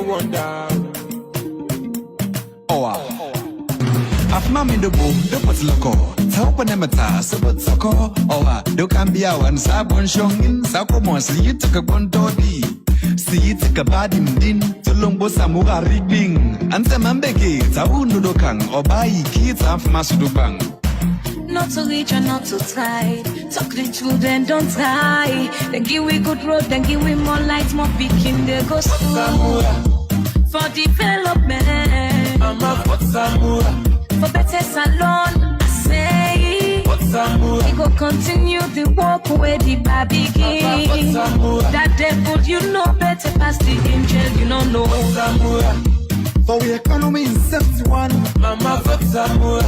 wonder. After me the boom, the what's loco. Talk on them at us, but soko. Do can be our one sabon shongin. Sako monsi, you took a gondodi. See it take a body din. Tulumbo samura rigging. And the mambeki, Tawundo dokang. Obai kids have masudubang. Not to reach and not to tight. Talk the children, don't die. Then give we good road, then give we more lights, more picking. They go school for development. Mama, what's Samura? For better salon, I say. What's Samura? We go continue the walk where the baby begin. That devil, you know better past the angel, you don't know. What's Samura? For the economy in 71. Mama, what's Samura?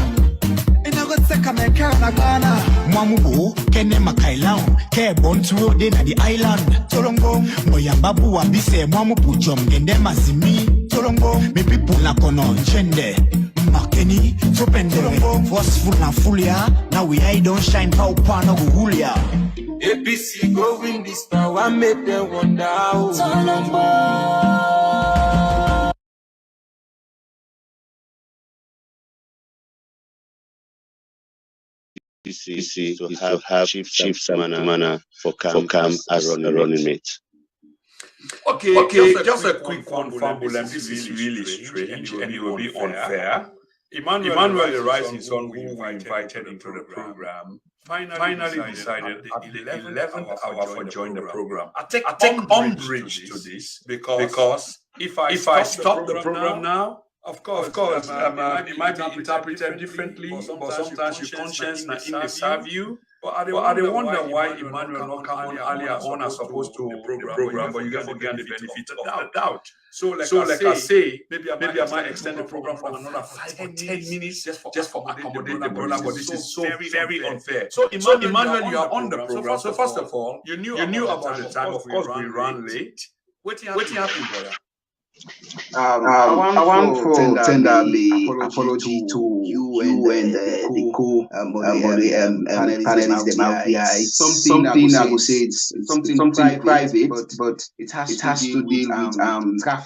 Mwamubo, kene makailau, ke bontu de na the island. Tolongo, moya babu wambise mwamubu jom gende mazimi. Tolongo, me people na kono chende. Makeni, topende, forceful na fulia. Now we I don't shine pow no guhulia. ABC go win this now, I made them wonder. Tolongo. To have Chief Samana for Cam as a running mate. Okay, just a quick one, Fumble, and this is really strange and it will be unfair. Emmanuel, the rising son we invited into the program, finally decided at the 11th hour for join the program. I take umbrage to this because if I stop the program now, of course, it might be interpreted differently, but sometimes your conscience not in the serve you. But I wonder why Emmanuel not come on earlier on as opposed to the program, but you guys will get the benefit of the doubt. So like I say, maybe I might extend the program for another 5 or 10 minutes just for accommodate the brother, but this is so very unfair. So Emmanuel, you are on the program. So first of all, you knew about the time. Of course, we ran late. What happened, brother? I want to tender the apology to you and the panelists, the MAFI. Something I would say it's something private, but it has to deal with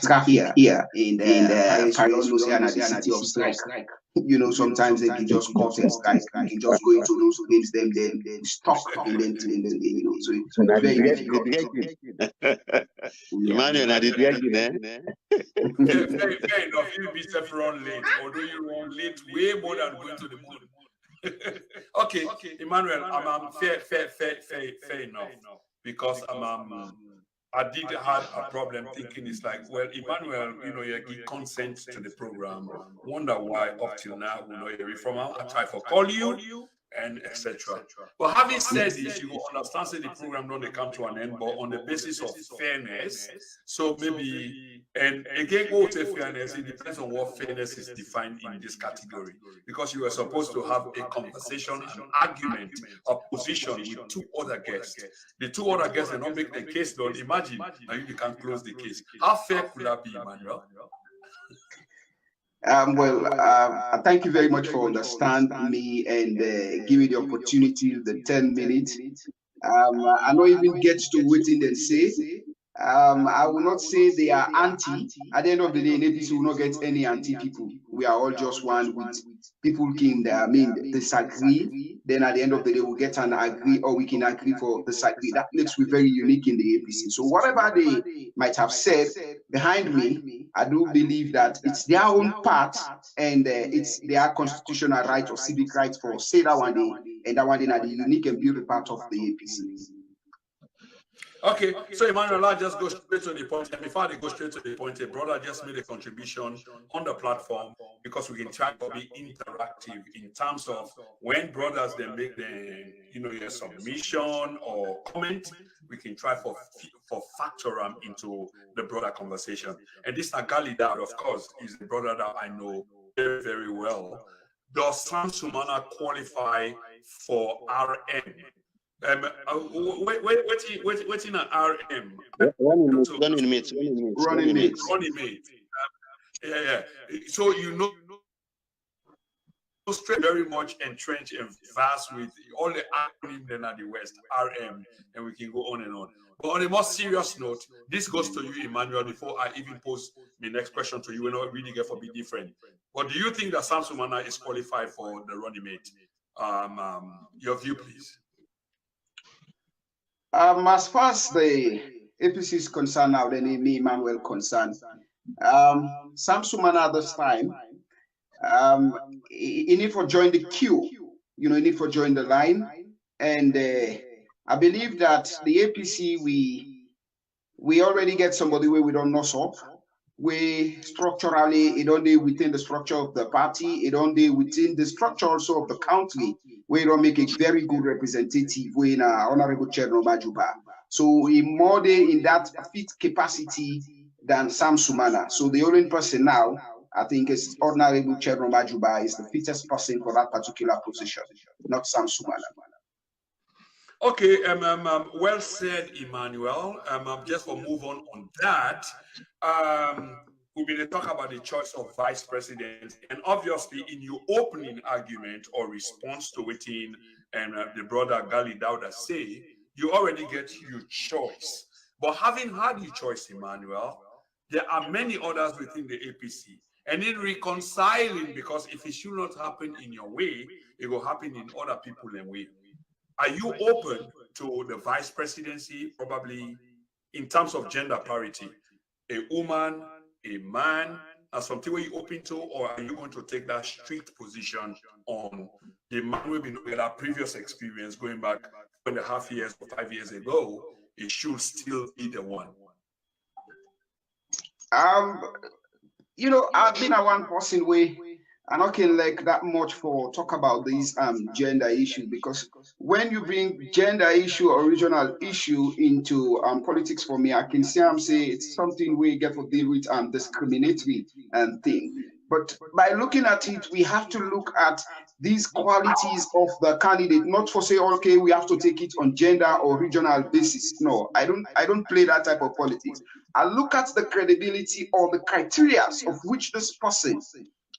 traffic here in the Paris, Louisiana, the city of strike. You know, sometimes they can just cut and strike. You can just go into those games, then stop, and then you know. So it's very difficult. Emmanuel, I did react, Fair enough. You be run late, although you run late way more than going to the moon. Okay, Emmanuel, I'm fair enough because I did have a problem thinking it's like, well, Emmanuel, you know, you give consent to the program. Wonder why up till now we know you're from. I try to call you and etc. But having said this, you will understand that the program don't come to an end, but on the basis of fairness. So maybe, and again, go to fairness, it depends on what fairness is defined in this category. Because you were supposed to have a conversation, an argument, a position with two other guests. The two other guests, they don't make the case done. Imagine, now you can close the case. How fair could that be, Emmanuel? Thank you very much for understanding me and giving the opportunity, the 10 minutes. I don't even get to waiting and say. I will not say they are anti. At the end of the day, APC will not get any anti people. We are all just one with people can disagree. Then at the end of the day, we'll get an agree, or we can agree for disagree. That makes me very unique in the APC. So whatever they might have said behind me, I do believe that it's their own part and it's their constitutional right or civic right for say that one day, and that one day are the unique and beautiful part of the APC. Okay, so Emmanuel, I'll just go straight to the point. And before they go straight to the point, a brother just made a contribution on the platform because we can try to be interactive in terms of when brothers they make the your submission or comment, we can try for factor them into the broader conversation. And this Nagali, of course, is the brother that I know very, very well. Does Sumana qualify for RM? What's in an RM? Running mate. Yeah. So straight very much entrenched and vast with all the acronyms then at the West, RM, and we can go on and on. But on a more serious note, this goes to you, Emmanuel, before I even pose the next question to you, we're not really going to be different. But do you think that Sam Sumana is qualified for the running mate? Your view, please. As far as the APC is concerned now, then me, Emmanuel, concerned, Sam Sumana at this time, he need for join the queue, he need for join the line. And I believe that the APC, we already get somebody where we don't know of. We structurally, it only within the structure of the party, it only within the structure also of the country, we don't make a very good representative in Honorable Cherno Majuba. So he more in that fit capacity than Sam Sumana. So the only person now, I think, is Honorable Cherno Majuba is the fittest person for that particular position, not Sam Sumana. Okay, well said, Emmanuel. Just for move on that, we're going to talk about the choice of vice president, and obviously in your opening argument or response to it and the brother Gali Dauda say, you already get your choice. But having had your choice, Emmanuel, there are many others within the APC. And in reconciling, because if it should not happen in your way, it will happen in other people's way. Are you open to the vice presidency, probably in terms of gender parity? A woman, a man, as something where you open to, or are you going to take that strict position on the man will be with our previous experience going back 2.5 years or 5 years ago, it should still be the one? I've been a one person way. I'm not can like that much for talk about these gender issue, because when you bring gender issue or regional issue into politics, for me, I can say it's something we get to deal with discriminatory thing. But by looking at it, we have to look at these qualities of the candidate, not for say, okay, we have to take it on gender or regional basis. No, I don't play that type of politics. I look at the credibility or the criteria of which this person,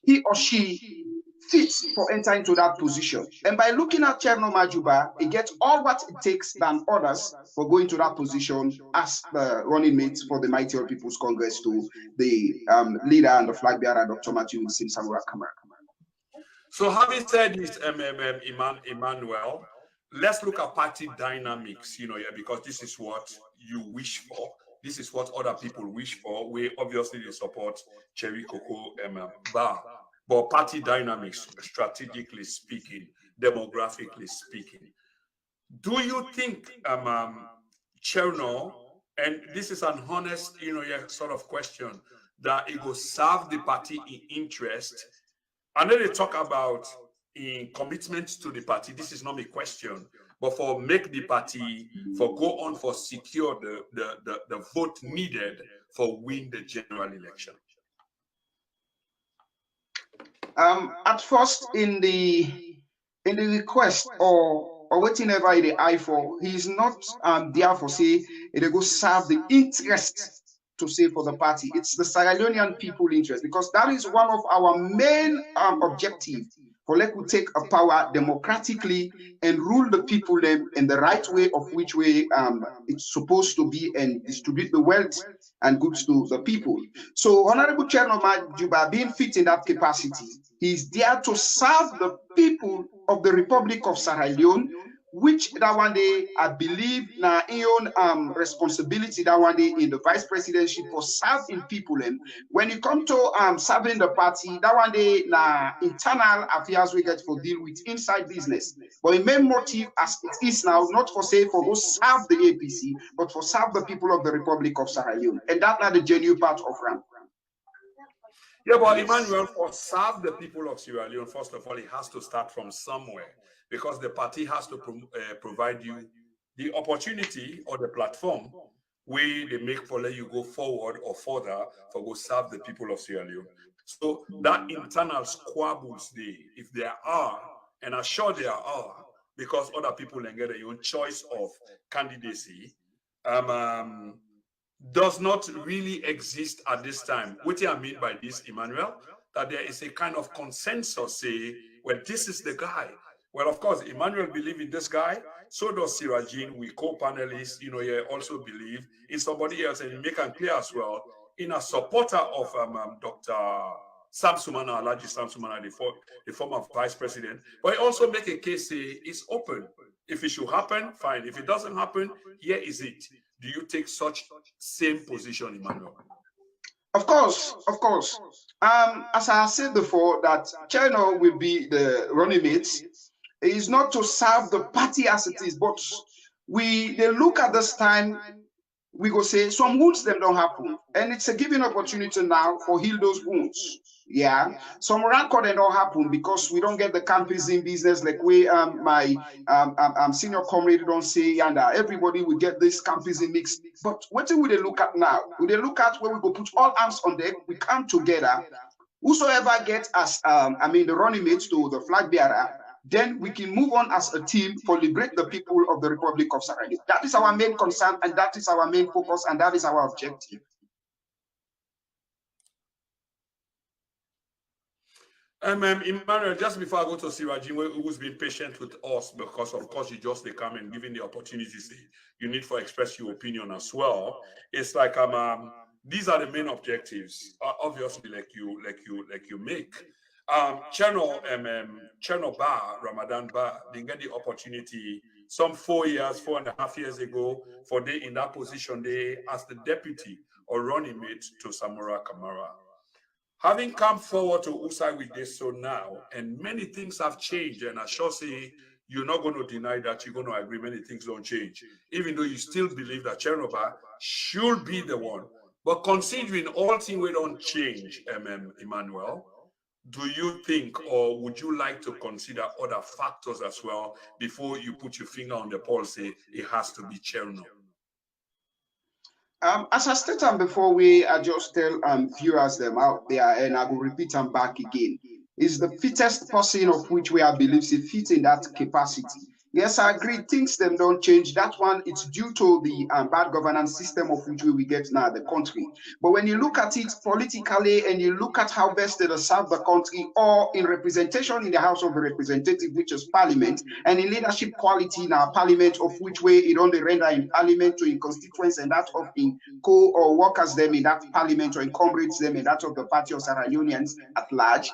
he or she, fits for entering into that position. And by looking at Cherno Majuba, it gets all what it takes than others for going to that position as the running mate for the Mighty All People's Congress to the leader and the flag bearer, Dr. Matthew Simsamura Kamara. So having said this, Emmanuel, let's look at party dynamics, because this is what you wish for. This is what other people wish for. We obviously support Cherry Coco Bar. But party dynamics, strategically speaking, demographically speaking, do you think, Cherno, and this is an honest, sort of question, that it will serve the party in interest? I know they talk about in commitment to the party. This is not my question, but for make the party, for go on, for secure the vote needed for win the general election. At first, in the request or whatever the eye for, he is not there for say it go serve the interest to say for the party. It's the Sierra Leonean people interest, because that is one of our main objectives. For let we take a power democratically and rule the people them in the right way of which way it's supposed to be, and distribute the wealth and goods to the people. So Honorable Cherno Majuba, being fit in that capacity, he's there to serve the people of the Republic of Sierra Leone, which that one day I believe na own responsibility that one day in the vice presidency for serving people. And when you come to serving the party, that one day na internal affairs we get for deal with inside business. But the main motive as it is now, not for say for go serve the APC, but for serve the people of the Republic of Sierra Leone. And that's not the genuine part of RAM. Yeah, but Emmanuel, for serve the people of Sierra Leone, first of all, it has to start from somewhere, because the party has to provide you the opportunity or the platform where they make for let you go forward or further for go serve the people of Sierra Leone. So that internal squabbles there, if there are, and I'm sure there are, because other people then get their own choice of candidacy, does not really exist at this time. What do I mean by this, Emmanuel? That there is a kind of consensus, say, well, this is the guy. Well, of course, Emmanuel believes in this guy. So does Sirajin. We co-panelists, also believe in somebody else, and he make it clear as well, in a supporter of Dr. Sam Sumana, Alaji Sam Sumana, the former vice president. But he also make a case say it's open. If it should happen, fine. If it doesn't happen, here is it. Do you take such same position, Emmanuel? Of course. As I said before, that Cherno will be the running mate. It is not to serve the party as it is, but they look at this time, we go say some wounds them don't happen, and it's a given opportunity now for heal those wounds. Yeah, some record don't happen because we don't get the campus in business like we my senior comrade don't say, and everybody will get this campus in mix. But what do they look at now? Will they look at where we go put all hands on deck, we come together, whosoever gets us the running mates to the flag bearer, then we can move on as a team to liberate the people of the Republic of Sierra Leone. That is our main concern, and that is our main focus, and that is our objective. Emmanuel, just before I go to Sirajin, who's been patient with us, because of course you just come and given the opportunities you need to express your opinion as well. It's like these are the main objectives, obviously, like you make. Cherno Bar, Ramadan Bar, they get the opportunity some 4.5 years ago for they in that position they as the deputy or running mate to Samura Kamara. Having come forward to Usai with this so now, and many things have changed, and I sure say you're not going to deny that, you're going to agree many things don't change, even though you still believe that Cherno Bar should be the one. But considering all things we don't change, Emmanuel, do you think, or would you like to consider other factors as well before you put your finger on the pulse, say it has to be Cherno? As I stated before, we just tell viewers them out there, and I will repeat them back again. Is the fittest person of which we are believes is fit in that capacity. Yes, I agree. Things them don't change. That one, it's due to the bad governance system of which we get now the country. But when you look at it politically and you look at how best they serve the country, or in representation in the House of Representatives, which is Parliament, and in leadership quality in our Parliament, of which way it only render in Parliament to in constituents and that of in co or workers them in that Parliament or in comrades them in that of the party of Sierra Leoneans at large.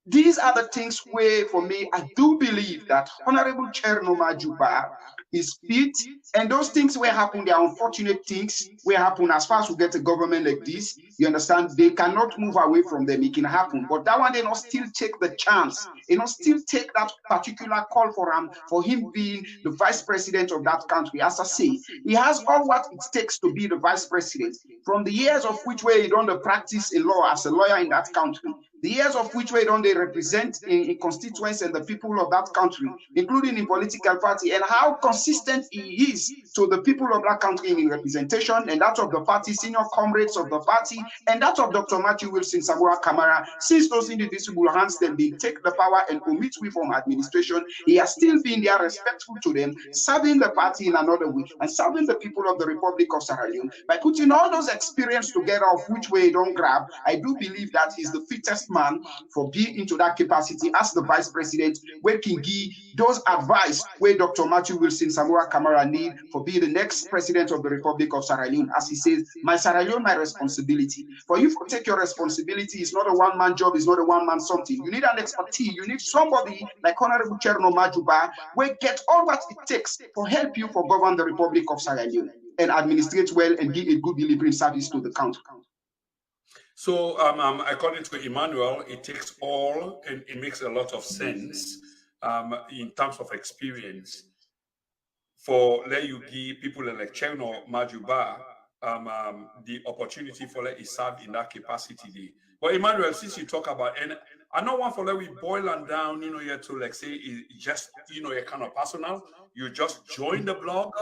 These are the things where, for me, I do believe that Honorable Cherno Majuba is fit, and those things will happen. They are unfortunate things will happen as far as we get a government like this. You understand? They cannot move away from them. It can happen, but that one they not still take the chance. They not still take that particular call for him being the vice president of that country. As I say, he has all what it takes to be the vice president. From the years of which way he done the practice in law as a lawyer in that country, the years of which way don't they represent in constituents and the people of that country, including in political party, and how consistent he is to the people of that country in representation, and that of the party, senior comrades of the party, and that of Dr. Matthew Wilson Samura Kamara. Since those indivisible hands them, they take the power and omit we from administration, he has still been there respectful to them, serving the party in another way, and serving the people of the Republic of Sierra Leone. By putting all those experience together of which way he don't grab, I do believe that he's the fittest man for being into that capacity as the vice president, where can give those advice where Dr. Matthew Wilson Samura Kamara need for being the next president of the Republic of Sierra Leone. As he says, my Sierra Leone, my responsibility. For you to take your responsibility, it's not a one-man job, it's not a one-man something. You need an expertise, you need somebody like Honorable Cherno Majuba, where get all what it takes to help you for govern the Republic of Sierra Leone and administrate well and give a good delivering service to the country. So, according to Emmanuel, it takes all, and it makes a lot of sense in terms of experience for let you give people like Cherno Majuba the opportunity for let it serve in that capacity. But Emmanuel, since you talk about, and I know one for let we boil and down, here to like say it's just a kind of personal. You just join the blog,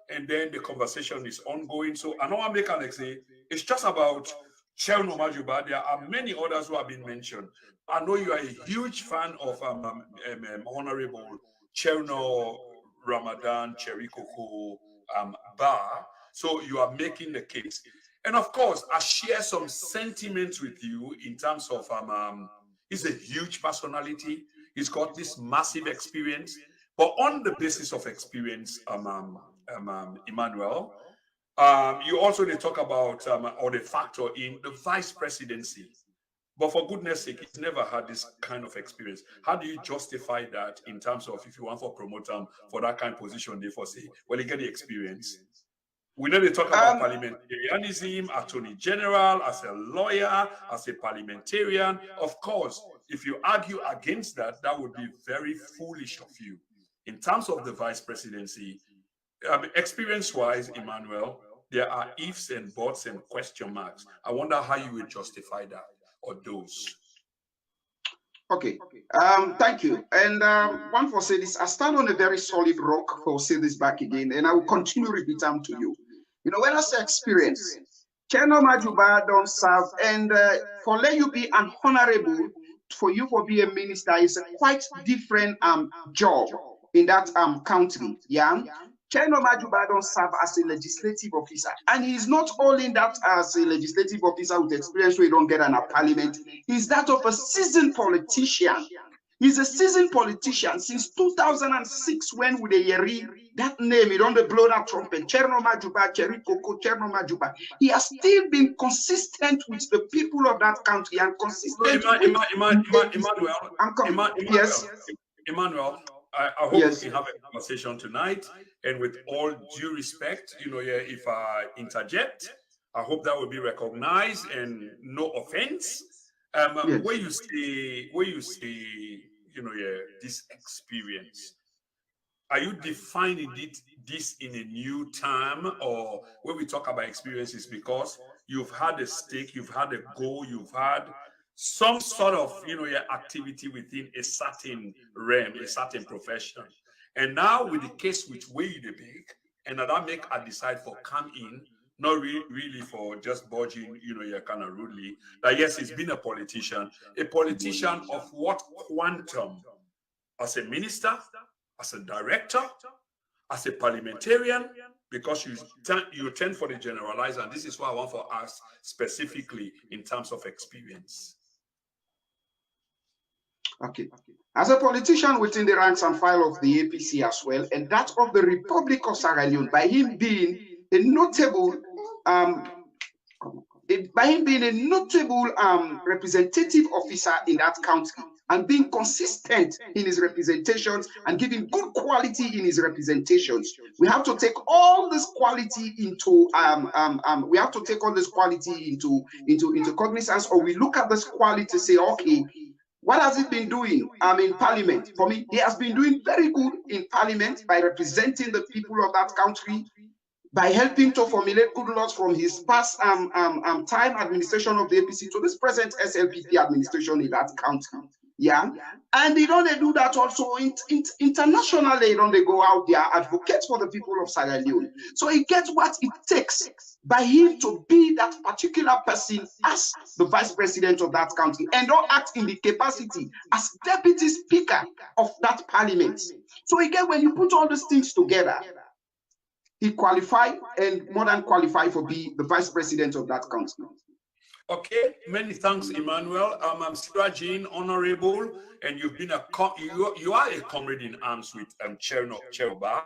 and then the conversation is ongoing. So I know I make like say it's just about Cherno Majuba. There are many others who have been mentioned. I know you are a huge fan of Honorable Cherno Ramadan Cherikoko Bar. So you are making the case. And of course, I share some sentiments with you in terms of he's a huge personality. He's got this massive experience. But on the basis of experience, Emmanuel, you also they talk about or the factor in the vice presidency. But for goodness sake, he's never had this kind of experience. How do you justify that in terms of if you want for promote for that kind of position, they for say, well, you get the experience. We know they talk about parliamentarianism, attorney general, as a lawyer, as a parliamentarian. Of course, if you argue against that, that would be very foolish of you. In terms of the vice presidency, experience-wise, Emmanuel, there are ifs and buts and question marks. I wonder how you would justify that or those. Okay, thank you. And one for say this, I stand on a very solid rock for say this back again, and I will continue to repeat them to you. You know, when I say experience, Cheno Majuba don't serve, and for let you be an honorable, for you for be a minister is a quite different job in that country. Yeah. Cheno Majuba don't serve as a legislative officer, and he's not only that as a legislative officer with experience where you don't get an parliament, he's that of a seasoned politician. He's a seasoned politician since 2006 when with the Yeri, that name, he don't blow that trumpet, Cheno Majuba, Cherry Coco, Cheno Majuba. He has still been consistent with the people of that country and consistent Emmanuel, I hope we can have a conversation tonight, and with all due respect, you know, if I interject, I hope that will be recognized and no offense. Where you say, you know, this experience, are you defining this in a new term, or when we talk about experiences because you've had a stake, you've had a goal, you've had some sort of, you know, activity within a certain realm, a certain profession. And now with the case which way the big, and that make I decide for come in, not really for just budging, you know, kind of rudely, that yes, he's been a politician of what quantum? As a minister, as a director, as a parliamentarian, because you tend for the generalizer, and this is what I want for us specifically in terms of experience. Okay. As a politician within the ranks and file of the APC as well, and that of the Republic of Sierra Leone, by him being a notable representative officer in that country, and being consistent in his representations and giving good quality in his representations, we have to take all this quality into into cognizance, or we look at this quality to say, okay, what has he been doing in parliament? For me, he has been doing very good in parliament by representing the people of that country, by helping to formulate good laws from his past time administration of the APC to this present SLPP administration in that country. Yeah, and they don't do that also internationally. They don't go out there advocate for the people of Sierra Leone. So he gets what it takes by him to be that particular person as the vice president of that country, and don't act in the capacity as deputy speaker of that parliament. So again, when you put all these things together, he qualified and more than qualified for being the vice president of that country. Okay, many thanks, Emmanuel. I'm Sirajin, honorable, and you've been you are a comrade in arms with Cheroba.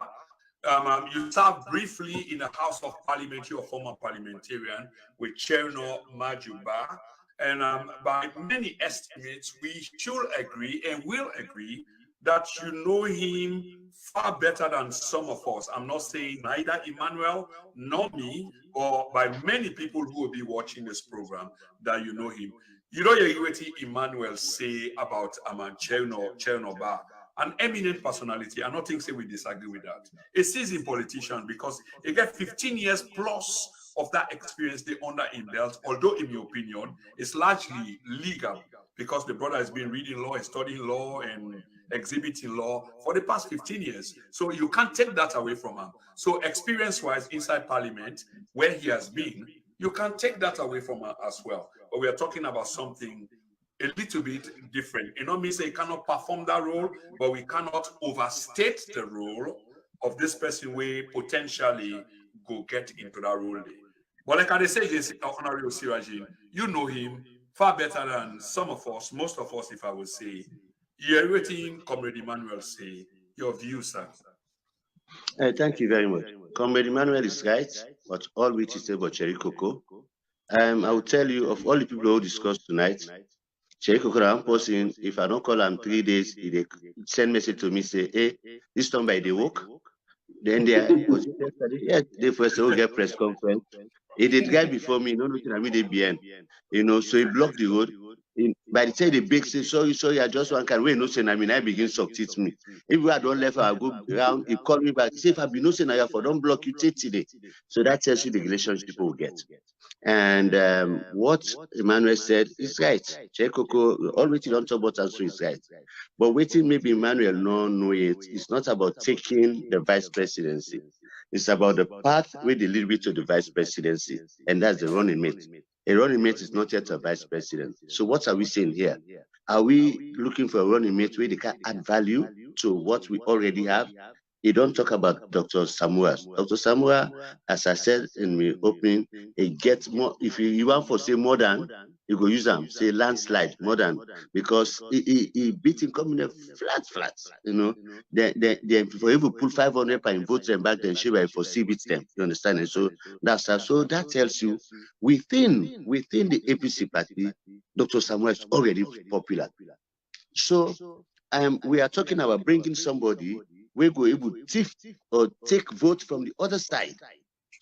You served briefly in the House of Parliament, you're a former parliamentarian with Cherno Majuba, and by many estimates, we should agree and will agree that you know him far better than some of us. I'm not saying neither Emmanuel nor me, or by many people who will be watching this program, that you know him. You know, what Emmanuel say about Chernoba, an eminent personality. I don't think say we disagree with that. A seasoned politician, because he got 15 years plus of that experience they under in belt, although in my opinion, it's largely legal, because the brother has been reading law and studying law and exhibiting law for the past 15 years. So you can't take that away from him. So experience-wise inside Parliament, where he has been, you can't take that away from him as well. But we are talking about something a little bit different. You know, means he cannot perform that role, but we cannot overstate the role of this person where potentially go get into that role. But like I say, Honorable Sirajin, you know him far better than some of us, most of us, if I would say. You're waiting, Comrade Emmanuel say. Your view, sir. Thank you very much. Comrade Emmanuel is right, but all which is about Cherry Coco. I will tell you, of all the people who discussed tonight, Cherry Coco, I'm posting, if I don't call him 3 days, he send message to me, say, hey, this time by the work. Then was it yesterday? Yeah, they first will get press conference. He did guy before me, no nothing I mean they BN. So he blocked the road. By the time they big say, sorry, I just want can wait, no saying I mean I begin to teach me. If I don't left, I'll go around, he called me back. Say if I be no saying I for don't block you take today. So that tells you the relationship people will get. And what Emmanuel said is right. Chekoko already don't talk about answer is right. But waiting maybe Emmanuel no know it. It's not about taking the vice presidency. It's about the path where they lead me to the vice presidency, and that's the running mate. A running mate is not yet a vice president. So what are we saying here? Are we looking for a running mate where they can add value to what we already have? You don't talk about Dr. Samura. Dr. Samura, as I said in my opening, it gets more. If you want to say more than, you go use them, say landslide, more than, because he beat him coming flat. Then for even put 500 per vote them back then, she will foresee beat them. You understand? And so that tells you within the APC party, Dr. Samura is already popular. So we are talking about bringing somebody we go able to take vote from the other side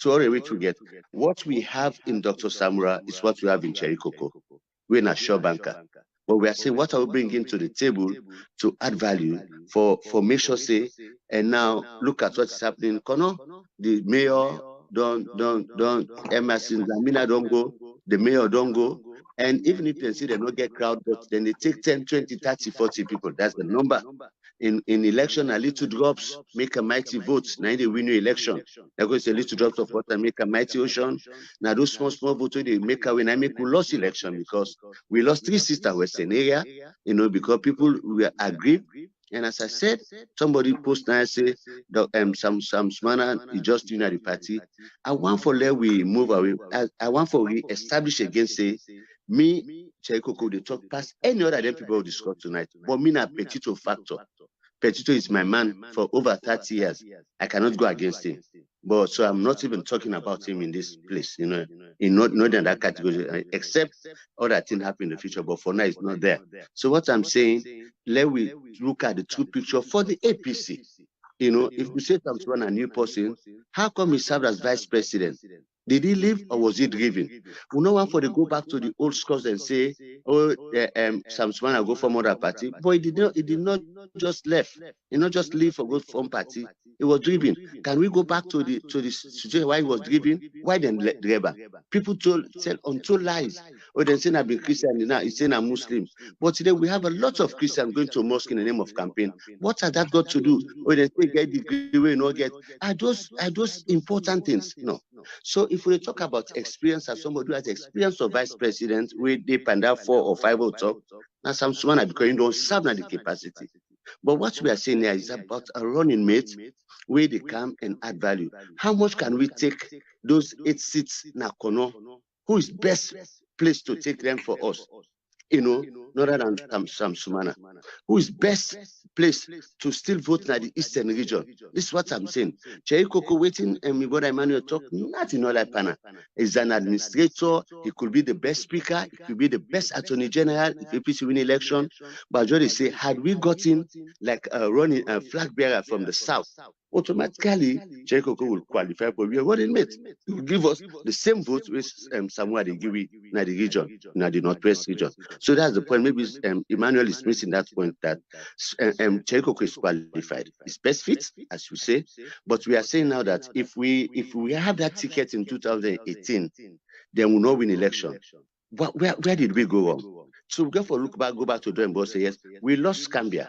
to already to get. What we have in Dr. Samura is what we have in Cherry Coco. We're not sure banker. But we are saying what are we bringing to the table to add value for make sure say, and now look at what is happening. Kono, the mayor don't Emerson Lamina don't go, the mayor don't go. And even if they see they don't get crowd, but then they take 10, 20, 30, 40 people. That's the number. In election, a little drops make a mighty vote. Now they win your election. They're going to say little drops of water make a mighty ocean. Now those small votes they make a win. I make we lost election because we lost 3 sister Western area. Because people were aggrieved. And as I said, somebody post now say some manner is just doing at the party. I want for let we move away. I want for we establish again say me Cherry Coco they talk past any other than people will discuss tonight. But me na Petito factor. Petito is my man for over 30 years. I cannot go against him. But so I'm not even talking about him in this place, in not in that category, except other things happen in the future. But for now, it's not there. So what I'm saying, let we look at the true picture for the APC. If we say someone a new person, how come he served as vice president? Did he leave or was he driven? We no want for to go back to the old scores and say, Samsung will go from other party. But he did not just left. He not just leave or go from party. He was driven. Can we go back to the situation why he was driven? Why then driver? People tell untold lies. Or they say I've been Christian now, he's saying I'm Muslim. But today we have a lot of Christians going to mosque in the name of campaign. What has that got to do? Or they say get degree we not get. Are those important things? No. So if we talk about experience as somebody who has experience of vice president, we depend on 4 or 5 or talk. Now some are because you don't serve the capacity. But what we are saying here is about a running mate where they come and add value. How much can we take those 8 seats na Kono? Who is best placed to take them for us? Rather than some Sumana, who is best placed to still vote in the Eastern region. This is what I'm saying. Cherry Coco waiting and my brother Emmanuel talk, not in all that panel. He's an administrator, he could be the best speaker, he could be the best attorney general if APC win election. But I just say, had we gotten like a running flag bearer from the south, automatically Cherry Coco will qualify for be a running mate. He will give us the same vote with somewhere they give in the region, in the northwest region. So that's the point. Maybe Emmanuel is missing that point that Cherry Coco is qualified. It's best fit, as you say, but we are saying now that if we have that ticket in 2018, then we'll not win election. Where did we go wrong? So we go back to them and say, yes, we lost Cambia,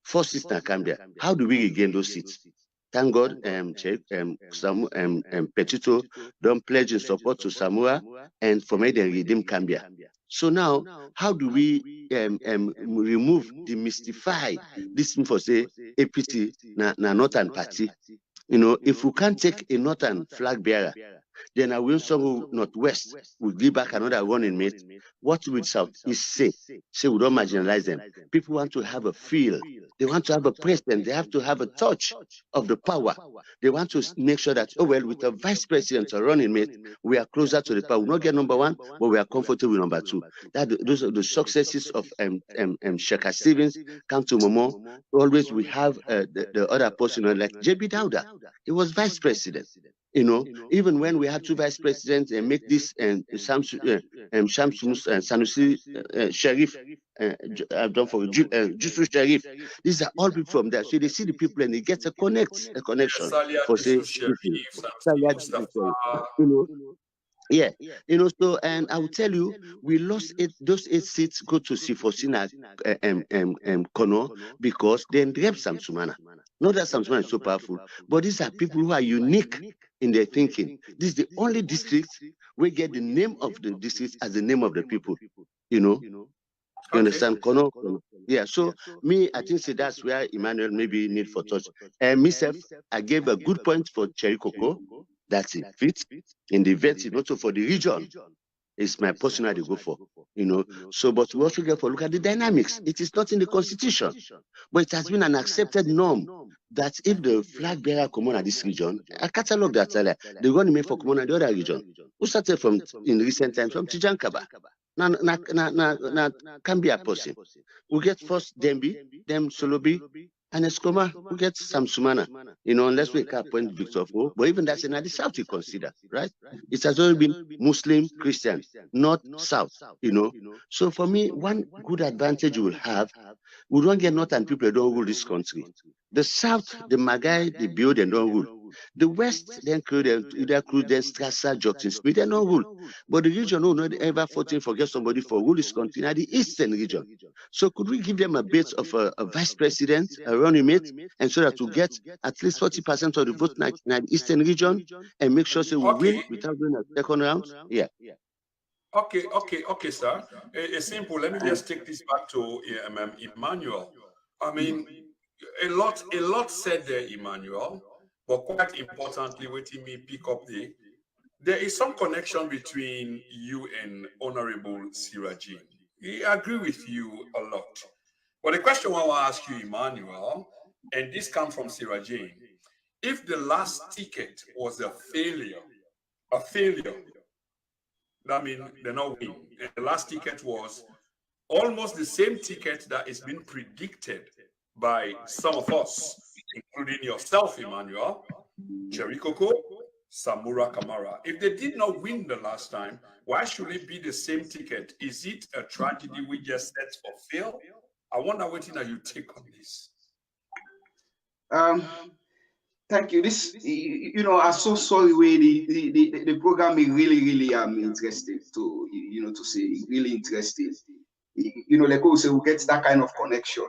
4 seats in Cambia. How do we regain those seats? Thank God, Petito don't pledge in support to Samura, and for me, they redeem Cambia. So now, how do we remove, demystify this thing for say APC na Northern party? If we can't take a Northern flag bearer, Then I will some Northwest will give back another running mate. What will Southeast say? Say we don't marginalize them. People want to have a feel. They want to have a president. They have to have a touch of the power. They want to make sure that, oh, well, with a vice president or running mate, we are closer to the power. We not get number one, but we are comfortable with number two. Those are the successes of Shaka Stevens, come to Momo. Always we have the other person, like J.B. Dowda. He was vice president. Even when we had two vice presidents and make this Sanusi Sharif, don't forget Jusuf Sharif. These are all people from there. So they see the people and they get a connection. For say, yeah, so, and I will tell you, we lost those 8 seats go to Sifosina Kono because they engrabbed Samsumana. Not that Samsumana is so powerful, but these are people who are unique in their thinking. This is the only district we get the name of the district as the name of the people, You understand? Kono? Yeah, so me, I think that's where Emmanuel maybe need for touch. And myself, I gave a good point for Cherry Coco. That's it. Fit in the event, also for the region. It's my personal to go for, So, but we also get for look at the dynamics. It is not in the constitution, but it has been an accepted norm that if the flag bearer come on at this region, a catalog that they're going to make for common at the other region. Who started from in recent times from Tijankaba. Can be a person. We get first Dembi, then Solobi, and Escoma, who gets some Sumana, unless we can appoint Victor Fo, but even that's another South you consider, right? It has only been Muslim, Christian, not South, So for me, one good advantage we will have, we don't get Northern people that don't rule this country. The South, the Magai, they build and don't rule. The West, then either Cruden, Strasser, Jockton Smith, they don't rule. But the region will not ever forget somebody for rule this country, now the Eastern region. So could we give them a bit of a vice president, a running mate, and so that we get at least 40% of the vote in the Eastern region and make sure we win without doing a second round? Yeah. Okay, sir. It's simple. Let me just take this back to Emmanuel. I mean, a lot said there, Emmanuel, but quite importantly, waiting me pick up there is some connection between you and Honorable Sirajin. I agree with you a lot. But the question I want to ask you, Emmanuel, and this comes from Sirajin, if the last ticket was a failure, that means they're not winning. And the last ticket was almost the same ticket that is being predicted by some of us, including yourself, Emmanuel, Cherry Coco, Samura Kamara. If they did not win the last time, why should it be the same ticket? Is it a tragedy we just set for fail? I wonder what you take on this. Thank you. This, I'm so sorry. The program is really interesting to to say really interesting. Like we say, we get that kind of connection,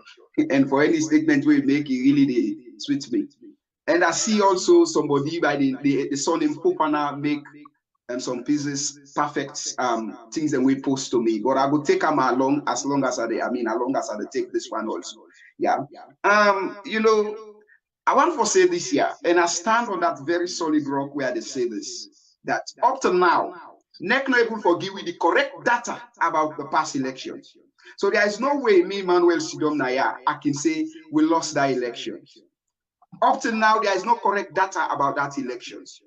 and for any statement we make, it really sweet me. And I see also somebody by the son in Popana make some pieces perfect things and we post to me, but I will take them along as long as I take this one also. Yeah. I want to say this here, and I stand on that very solid rock where they say this, that up to now, NEC not able to give you the correct data about the past elections. So there is no way me, Manuel Sidom Naya, I can say we lost that election. Up to now, there is no correct data about that elections.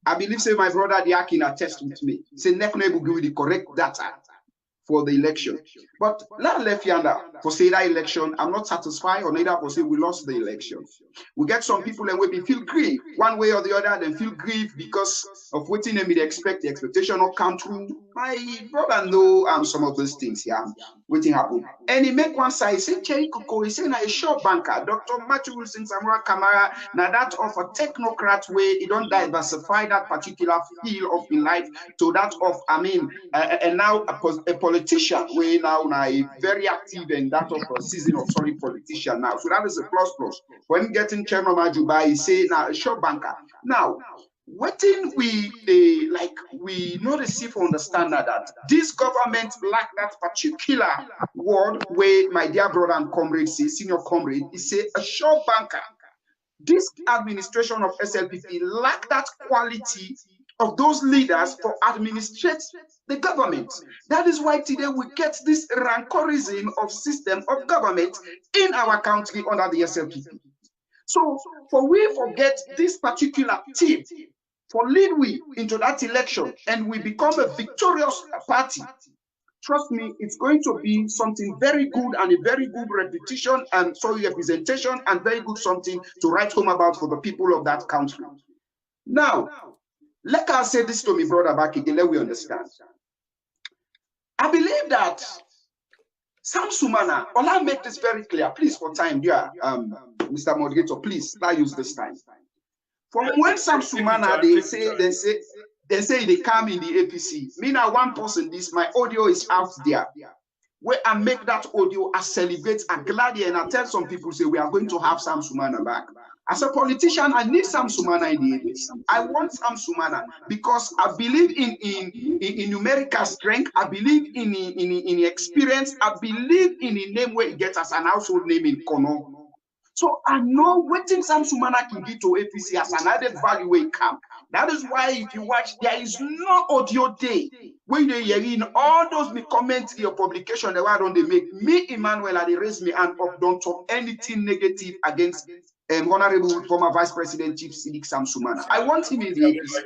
I believe, say, my brother Diakin attest with me. Say, NEC not able to give you the correct data for the election. But not left yonder for say that election, I'm not satisfied, or neither for say we lost the election. We get some people and we feel grief one way or the other, then feel grief because of waiting and we expect the expectation not come true. My brother know some of those things, yeah. Waiting happen. And he make one side, say Cherry Coco, he say na a short banker, Dr. Matthew Wilson Samura Kamara, now that of a technocrat way, he don't diversify that particular field of in life to that of, and now a politician way now a very active and that of a season of solid politician now. So that is a plus. When getting Chairman Majuba, he say now a short banker. Now, what thing we not receive understand that this government lack that particular word where my dear brother and comrade say, senior comrade, he say a short banker. This administration of SLPP lack that quality of those leaders for administrate the government. That is why today we get this rancorism of system of government in our country under the SLPP. So for we forget this particular team, for lead we into that election and we become a victorious party, trust me, it's going to be something very good and a very good repetition and representation and very good something to write home about for the people of that country. Now, let us say this to me, brother, back again, let we understand. I believe that Sam Sumana, Ola make this very clear, please, for time, dear, Mr. Moderator, please, let's use this time. From when Sam Sumana, they say they come in the APC. Me now, one person, this, my audio is out there. Where I make that audio, I celebrate, I glad and I tell some people, say, we are going to have Sam Sumana back. As a politician, I need Sam Sumana in the APC. I want Sam Sumana because I believe in numerical strength. I believe in experience. I believe in the name where it gets as an household name in Kono. So I know what Sam Sumana can give to APC as an added value where it comes. That is why if you watch, there is no audio day when they hear in all those me comments your publication, the why don't they make me, Emmanuel, they raise me and up, don't talk anything negative against Honorable former Vice President Chief Sidik Sam Sumana. I want him in the APC.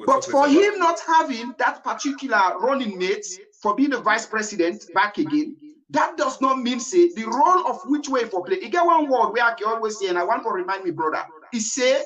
But for him not having that particular running mate for being the Vice President back again, that does not mean say the role of which way for play. You get one word where I can always say, and I want to remind me, brother, he say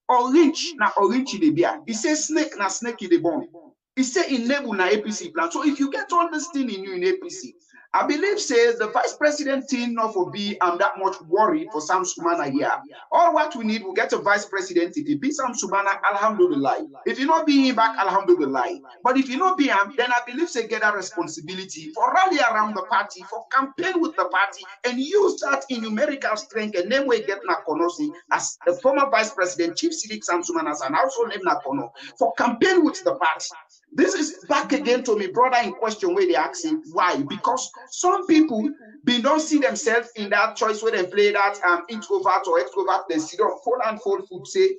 orange na orange in the beer. He say snake na snake in the bone. He say enable na APC plan. So if you get all this thing in you in APC, I believe says the Vice President team not for be that much worried for Sam Sumana here. All what we need, we'll get a Vice President. If you be Sam Sumana, alhamdulillah. If you not be him back, alhamdulillah. But if you not be him, then I believe say get a responsibility for rally around the party, for campaign with the party, and use that in numerical strength and then we get Nakonosi as the former Vice President, Chief Sidik Sam Sumana as an household name Nakono, for campaign with the party. This is back again to me, brother, in question where they asking why. Because some people don't see themselves in that choice where they play that introvert or extrovert, they sit on full and full food, say,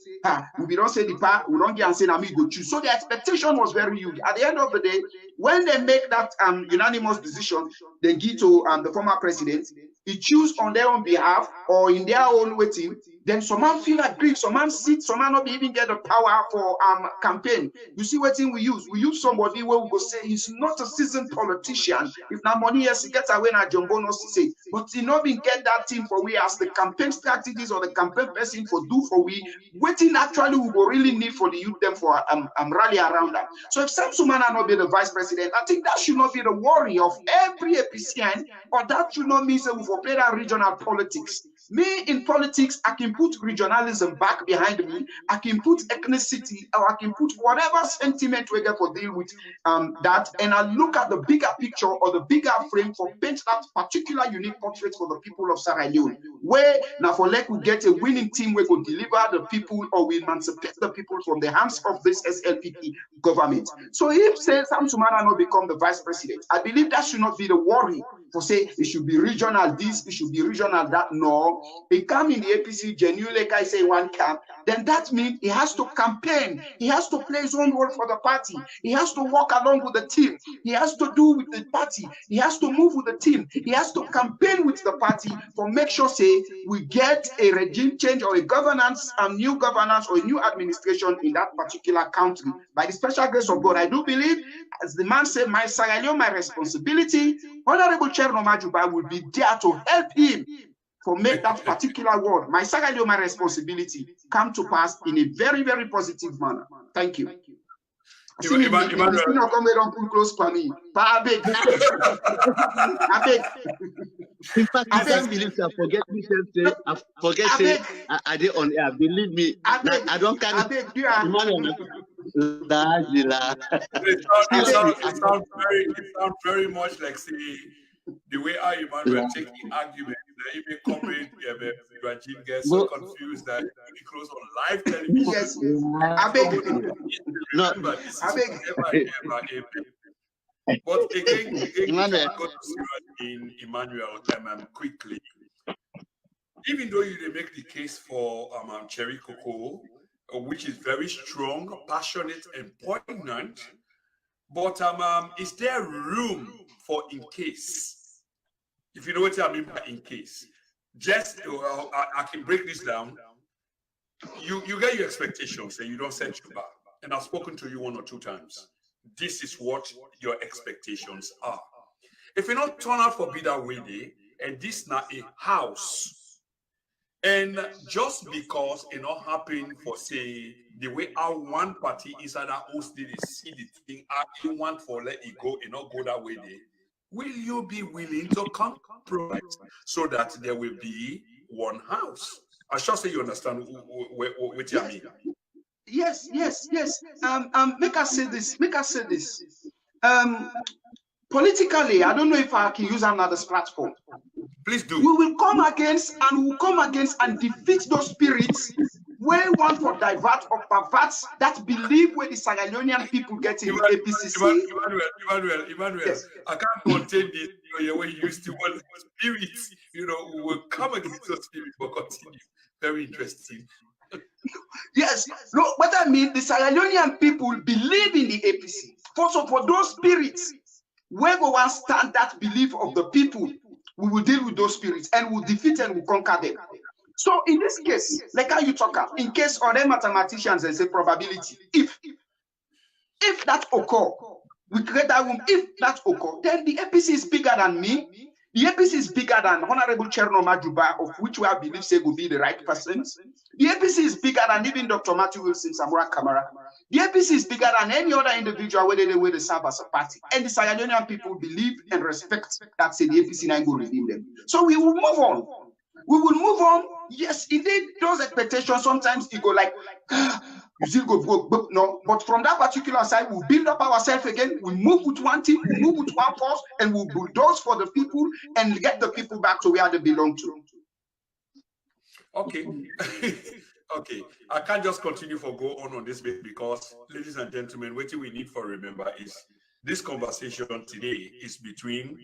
we don't say the part, we don't get and say go choose. So the expectation was very huge. At the end of the day, when they make that unanimous decision, they give to the former president, he choose on their own behalf or in their own waiting, then some man feel aggrieved, some man sit, some man not even get the power for campaign. You see what thing we use? We use somebody where we go say he's not a seasoned politician. If now money yes, he gets away na Jumbo no say, but he not been get that team for we as the campaign strategies or the campaign person for do for we. Waiting actually we will really need for the youth them for rally around that. So if Sam Sumana not be the vice president, I think that should not be the worry of every APCN, or that should not mean say we will play that regional politics. Me in politics, I can put regionalism back behind me. I can put ethnicity, or I can put whatever sentiment we get for deal with that, and I look at the bigger picture or the bigger frame for paint that particular unique portrait for the people of Sierra Leone. Where now for like we get a winning team, we could deliver the people or we emancipate the people from the hands of this SLPP government. So if say Sam Sumana not become the vice president, I believe that should not be the worry for say it should be regional this, it should be regional that. No, it come in the APC genuinely, like I say, one camp, then that means he has to campaign, he has to play his own role for the party, he has to walk along with the team, he has to do with the party, he has to move with the team, he has to campaign with the party for make sure say we get a regime change or a governance, a new governance or a new administration in that particular country. By the special grace of God, I do believe, as the man said, my Sierra Leone, my responsibility, Honorable Chair Nomajuba will be there to help him for make that particular word, my Sierra Leone, my responsibility, come to pass in a very, very positive manner. Thank you. Close for me. In fact, I can't believe I forget myself. I forget say I did on air. Believe me, I don't carry. It sounds very much like say the way I Emmanuel taking arguments. Even comrade Rajin gets so confused that he close on live television. Yes, I beg. No, but this is ever. But again, Emmanuel, got to see in Emmanuel quickly. Even though you make the case for Cherry Coco, which is very strong, passionate, and poignant. But is there room for in case? If you know what I mean by in case, just I can break this down. You get your expectations and you don't set your bar. And I've spoken to you 1 or 2 times. This is what your expectations are. If you don't turn out for be that way, and this now a house, and just because it not happen for say the way our one party inside our host did see the thing, I want for let it go and not go that way, will you be willing to compromise so that there will be one house? I shall say you understand what you mean. Yes. Make us say this. Politically, I don't know if I can use another platform. Please do. We will come against and defeat those spirits where want for divert or pervert that believe where the Sierra people get in the APCC. Emmanuel, yes. I can't contain this. The way you used to want spirits, we will come against those spirits, but continue. Very interesting. Yes, no, what I mean, the Sierra people believe in the APC. For those spirits, where we want stand that belief of the people, we will deal with those spirits and we'll defeat and we'll conquer them. So in this case, like how you talk about, in case of them mathematicians and say probability, if that occur, we create that room. If that occur, then the APC is bigger than me. The APC is bigger than Honorable Cherno Majuba, of which we believe say will be the right person. The APC is bigger than even Dr. Matthew Wilson, Samura Kamara. The APC is bigger than any other individual whether they serve as a party. And the Sierra people believe and respect that say the APC now go redeem them. So we will move on. We will move on. Yes, indeed, those expectations sometimes it go like you still go no, but from that particular side, we'll build up ourselves again. We move with one team, we move with one force, and we'll bulldoze for the people and get the people back to where they belong to. Okay. Okay. I can't just continue for go on this bit because, ladies and gentlemen, what we need for remember is this conversation today is between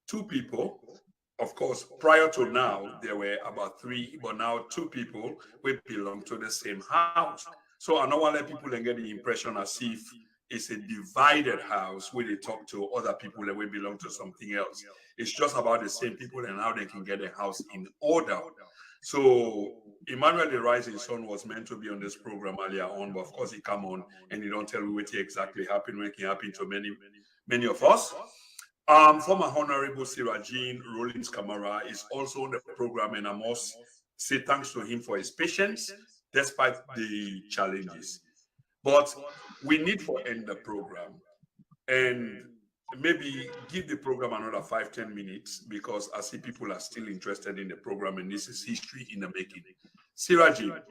2 people. Of course, prior to now, there were about 3, but now 2 people will belong to the same house. So I don't want to let people get the impression as if it's a divided house where they talk to other people that will belong to something else. It's just about the same people and how they can get a house in order. So Emmanuel the Rising Sun was meant to be on this program earlier on, but of course he come on and he don't tell you what exactly happened when it can happen to many of us. Former Honorable Sirajin Rollins Kamara is also on the program, and I must say thanks to him for his patience despite the challenges. But we need to end the program and maybe give the program another 5-10 minutes because I see people are still interested in the program and this is history in the making. Sirajin,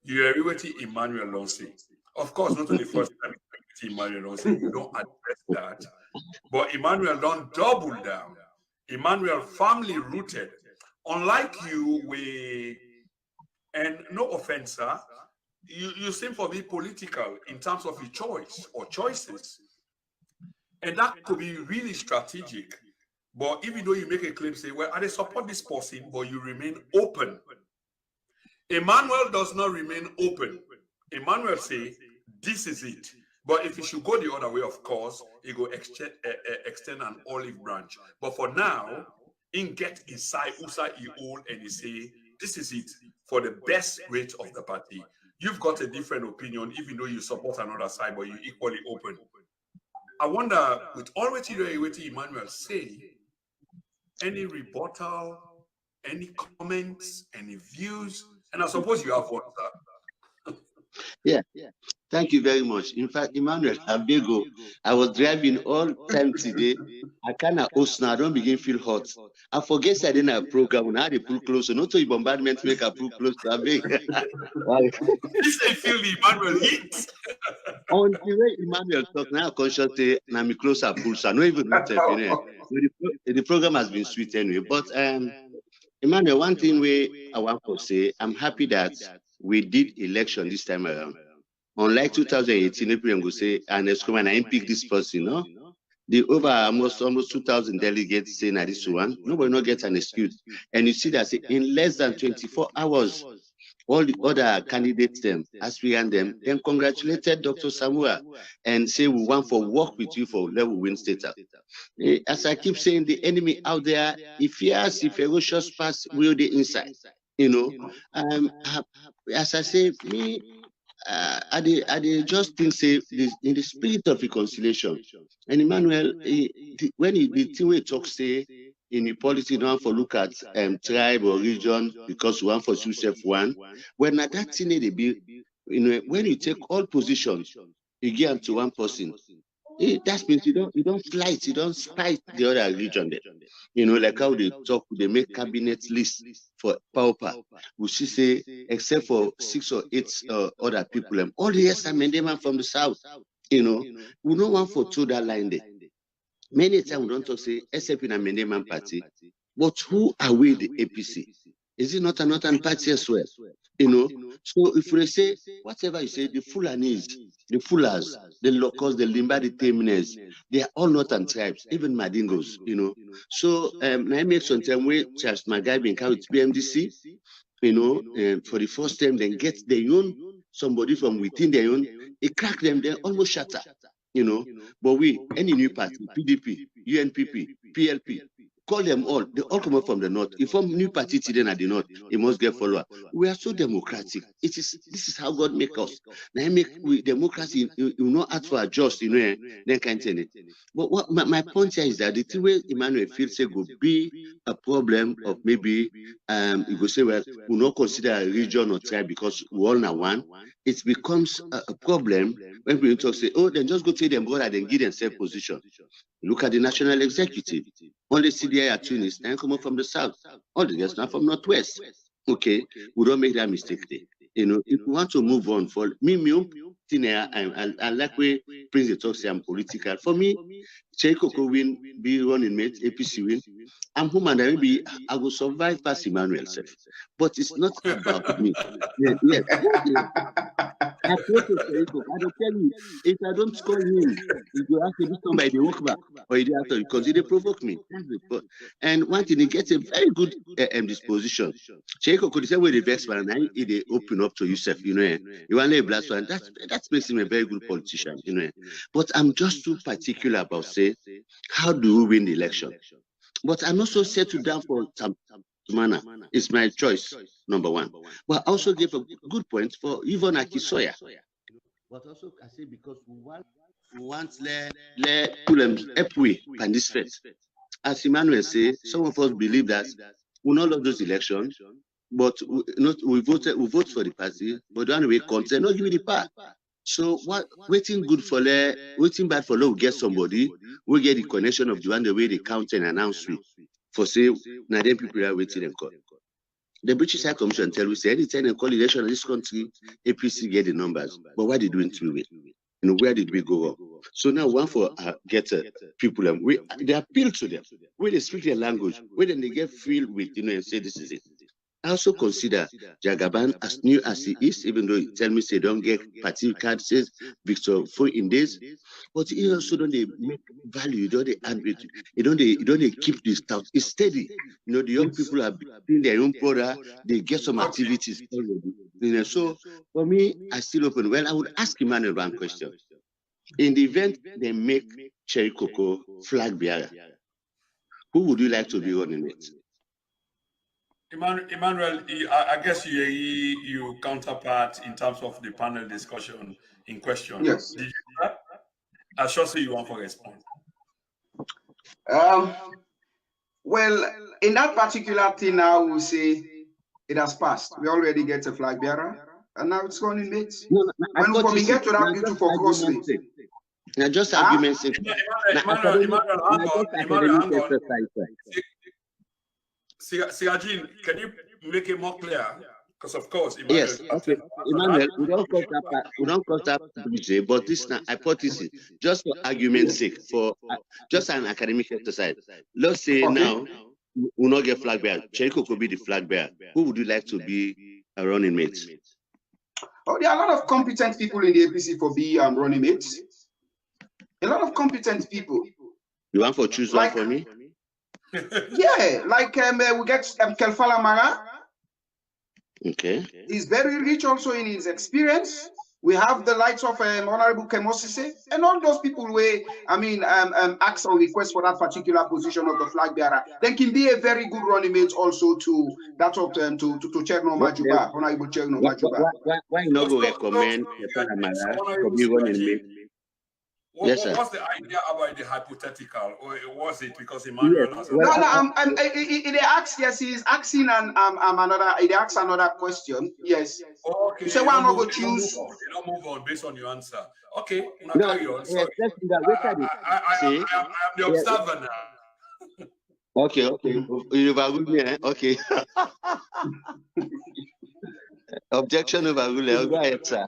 you are with Emmanuel Lonsi. Of course, not only first time Emmanuel Lonsi, you don't address that. But Emmanuel don't double down. Emmanuel family rooted. Unlike you, and no offense, sir, you seem to be political in terms of your choice or choices. And that could be really strategic. But even though you make a claim, say, well, I support this person, but you remain open. Emmanuel does not remain open. Emmanuel say, this is it. But if it should go the other way, of course, it will extend an olive branch. But for now, in get inside Usa Eol and he say, this is it for the best rate of the party. You've got a different opinion, even though you support another side, but you're equally open. I wonder, with all what Emmanuel say, any rebuttal, any comments, any views, and I suppose you have one, sir. Yeah. Thank you very much. In fact, Emmanuel Abego, I was driving all time today. I kind of host now. I don't begin feel hot. I forget I didn't have a program. When I had to pull close, so not to bombardment make a pull close to Abego. This I feel the Emmanuel hit. On the way Emmanuel talk now, consciously, now me close up pull. So I don't even know the program has been sweet anyway. But Emmanuel, one thing I want to say, I'm happy that we did election this time around. Unlike 2018, April will say, and Escoman, I pick this person, no? The over almost 2,000 delegates saying that this one, nobody not gets an excuse. And you see that in less than 24 hours, all the other candidates, them, aspirant them, then congratulated Dr. Samura and say we want for work with you for level win status. As I keep saying, the enemy out there, if he has a ferocious past, will the inside, as I say, me, I just think say this, in the spirit of reconciliation. And Emmanuel, when the thing we talk say in the policy, you don't for look at tribe or region because one for yourself one. When that thing they be, when you take all positions, you get to one person. That means you don't slight, you don't spite the other region there. Like how they talk, they make cabinet lists for pauper. We should say, except for 6 or 8 other people, all the rest are Mandema from the south. We don't want for two that line there. Many times we don't talk say, except in a Mandema party, but who are we the APC? Is it not a northern party as well? So if we say, whatever you say, the Fulanis, the Fulas, the Locals, the Limba, the Teminers, they are all northern tribes, even Madingos, So I make some time where Charles Magai being carried to BMDC, for the first time, then get their own, somebody from within their own, it crack them, they almost shatter, But we, any new party, PDP, UNPP, PLP, call them all. They all come up from the north. If some new party then at the north, it must get follower. We are so democratic. This is how God make us. Now we democracy. You not ask for a just, then can't tell it. But what my point here is that the thing where Emmanuel feels say will be a problem of maybe you go say, well, we not consider a region or tribe because we all now one. It becomes a problem when people talk say, oh, then just go take them brother, then give them self position. Look at the national executive. Only CDI are Tunis, and come up from the south. All the rest are from northwest. Okay, we don't make that mistake there. If we want to move on, for me, I like where Prince talks say I'm political. For me, Cheikoko win, be running mate, APC win. I'm human, maybe I will survive past Emmanuel self. But it's not about me. Yes. I don't tell you, if I don't score him, if you ask me somebody, they walk back, or you have to, because they provoke me. And one thing, he gets a very good disposition. Cheiko could say, well, the vex man, and they open up to yourself, you want a blast one. That makes him a very good politician, But I'm just too particular about, say, how do we win the election? But I'm also settled down for some manner. It's my choice, number one. But I also gave a good point for Yvonne Akisoya. But also, I say, because we want let pull them up way on this fest. As Emmanuel say, some of us believe that we not love those elections, but we vote for the party, but don't we consent, not give me the power. So waiting good for waiting bad for we get somebody, we get the connection of the way they count and announce we. For say, now then people are waiting and call. The British High Commission tell we say anytime they call election in this country, APC get the numbers. But why did we do it? Where did we go wrong? So now one for get people, they appeal to them, where they speak their language, where then they get filled with, and say this is it. I also consider Jagaban as new as he is, even though he tell me say don't get party card, says Victor for in days, but he also don't they make value, don't they add it, don't they keep this stuff. It's steady. The young people are building their own product, they get some activities already. So for me, I still open. Well, I would ask Emmanuel one question. In the event they make Cherry Coco flag bearer, who would you like to be running it? Emmanuel, I guess you counterpart in terms of the panel discussion in question. Yes. Did you do that? I sure say you want to respond. Well, in that particular thing now, we say it has passed. We already get a flag bearer, and now it's going in mate. When we get to that beautiful crossway. Now just arguments. Emmanuel, hang on. Sirajin, can you make it more clear? Because of course, Emmanuel, yes, okay. Emmanuel, we don't cross that bridge, but this is not hypothesis, just for argument's sake, for just an academic exercise. Let's say now we not get flag bearer. Cheriko could be the flag bearer. Who would you like to be a running mate? Oh, there are a lot of competent people in the APC for being running mates. A lot of competent people. You want to choose one for me? Yeah, like we get Kelfala Mara. Okay. He's very rich also in his experience. We have the likes of Honorable Kemosise and all those people who, ask or request for that particular position of the flag bearer. They can be a very good running mate also to that of to Cherno Majuba, Honorable Cherno Majuba. Why not go recommend Kefala Amara to be running mate? Yes, sir. What's the idea about the hypothetical, or was it because Emmanuel has they ask, yes, he's asking he asks another question. Yes. Okay. You say why not go choose? They don't move on based on your answer. Okay, No, carry on. Sorry. I am the observer now. Okay. You've agreed me, eh? Okay. Objection overruled. Go ahead, sir.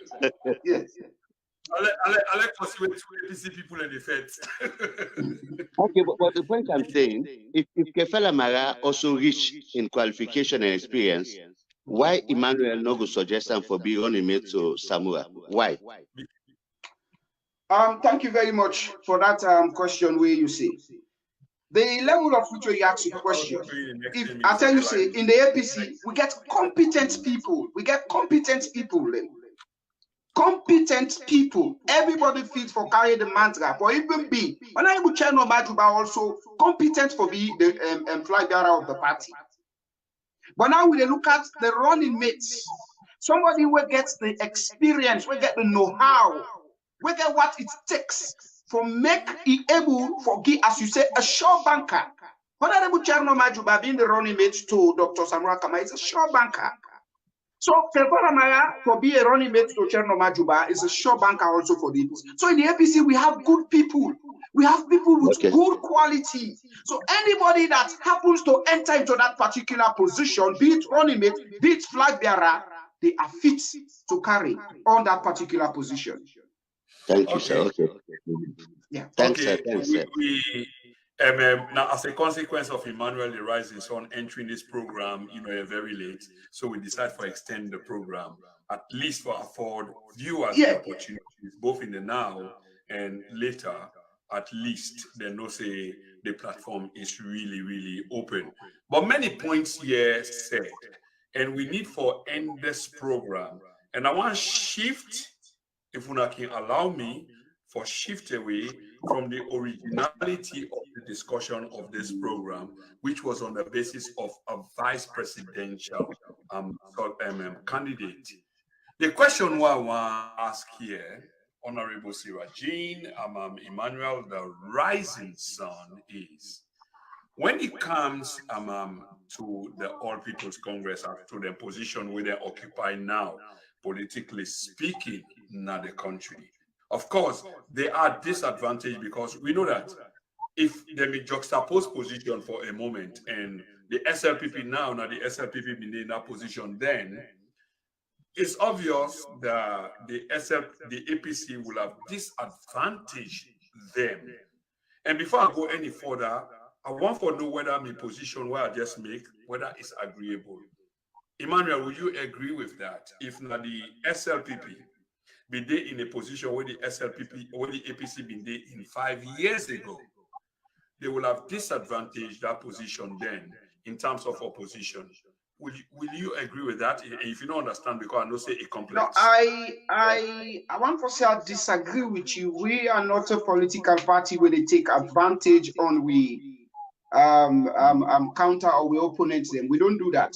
Yes. I like to see APC people in the feds. Okay, but the point I'm saying, if Kefala Amara also rich in qualification and experience, why Emmanuel no go suggest him for being running mate to Samura? Why? Thank you very much for that question where you say. The level of which you ask the question, if I tell you, say, in the APC, we get competent people. Competent people. Everybody fit for carry the mantra. For even be, when I would Cherno Majuba also competent for be the flag bearer of the party. But now we look at the running mates. Somebody will get the experience, will get the know-how, will get what it takes for make it able for give, as you say, a sure banker. Honorable Cherno Majuba being the running mate to Dr. Samura Kama is a sure banker. So Kefala Amara for being a running mate to Cherno Majuba is a sure banker also for the APC. So in the APC we have good people. We have people with good quality. So anybody that happens to enter into that particular position, be it running mate, be it flag bearer, they are fit to carry on that particular position. Thank you, sir. Okay. Yeah. Thanks, sir. Now, as a consequence of Emmanuel the rising son entering this program, very late, so we decided to extend the program at least for afford viewers the opportunities, both in the now and later. At least they know say the platform is really, really open. But many points here said, and we need for end this program. And I want to shift, if you can allow me, for shift away from the originality of the discussion of this program, which was on the basis of a vice presidential candidate. The question what I want to ask here, Honorable Sarah Jean, Emmanuel, the rising son, is when it comes to the All People's Congress, to the position where they occupy now, politically speaking, in the country. Of course, they are disadvantaged because we know that if they may juxtapose position for a moment and the SLPP now the SLPP been in that position, then it's obvious that the APC will have disadvantaged them. And before I go any further, I want to know whether my position where I just make, whether it's agreeable. Emmanuel, would you agree with that? If not the SLPP be there in a position where the SLPP or the APC been there in 5 years ago, they will have disadvantaged that position then in terms of opposition. Will you agree with that? If you don't understand, because I know say it complex. No, I want to say I disagree with you. We are not a political party where they take advantage on we counter or we opponent them. We don't do that.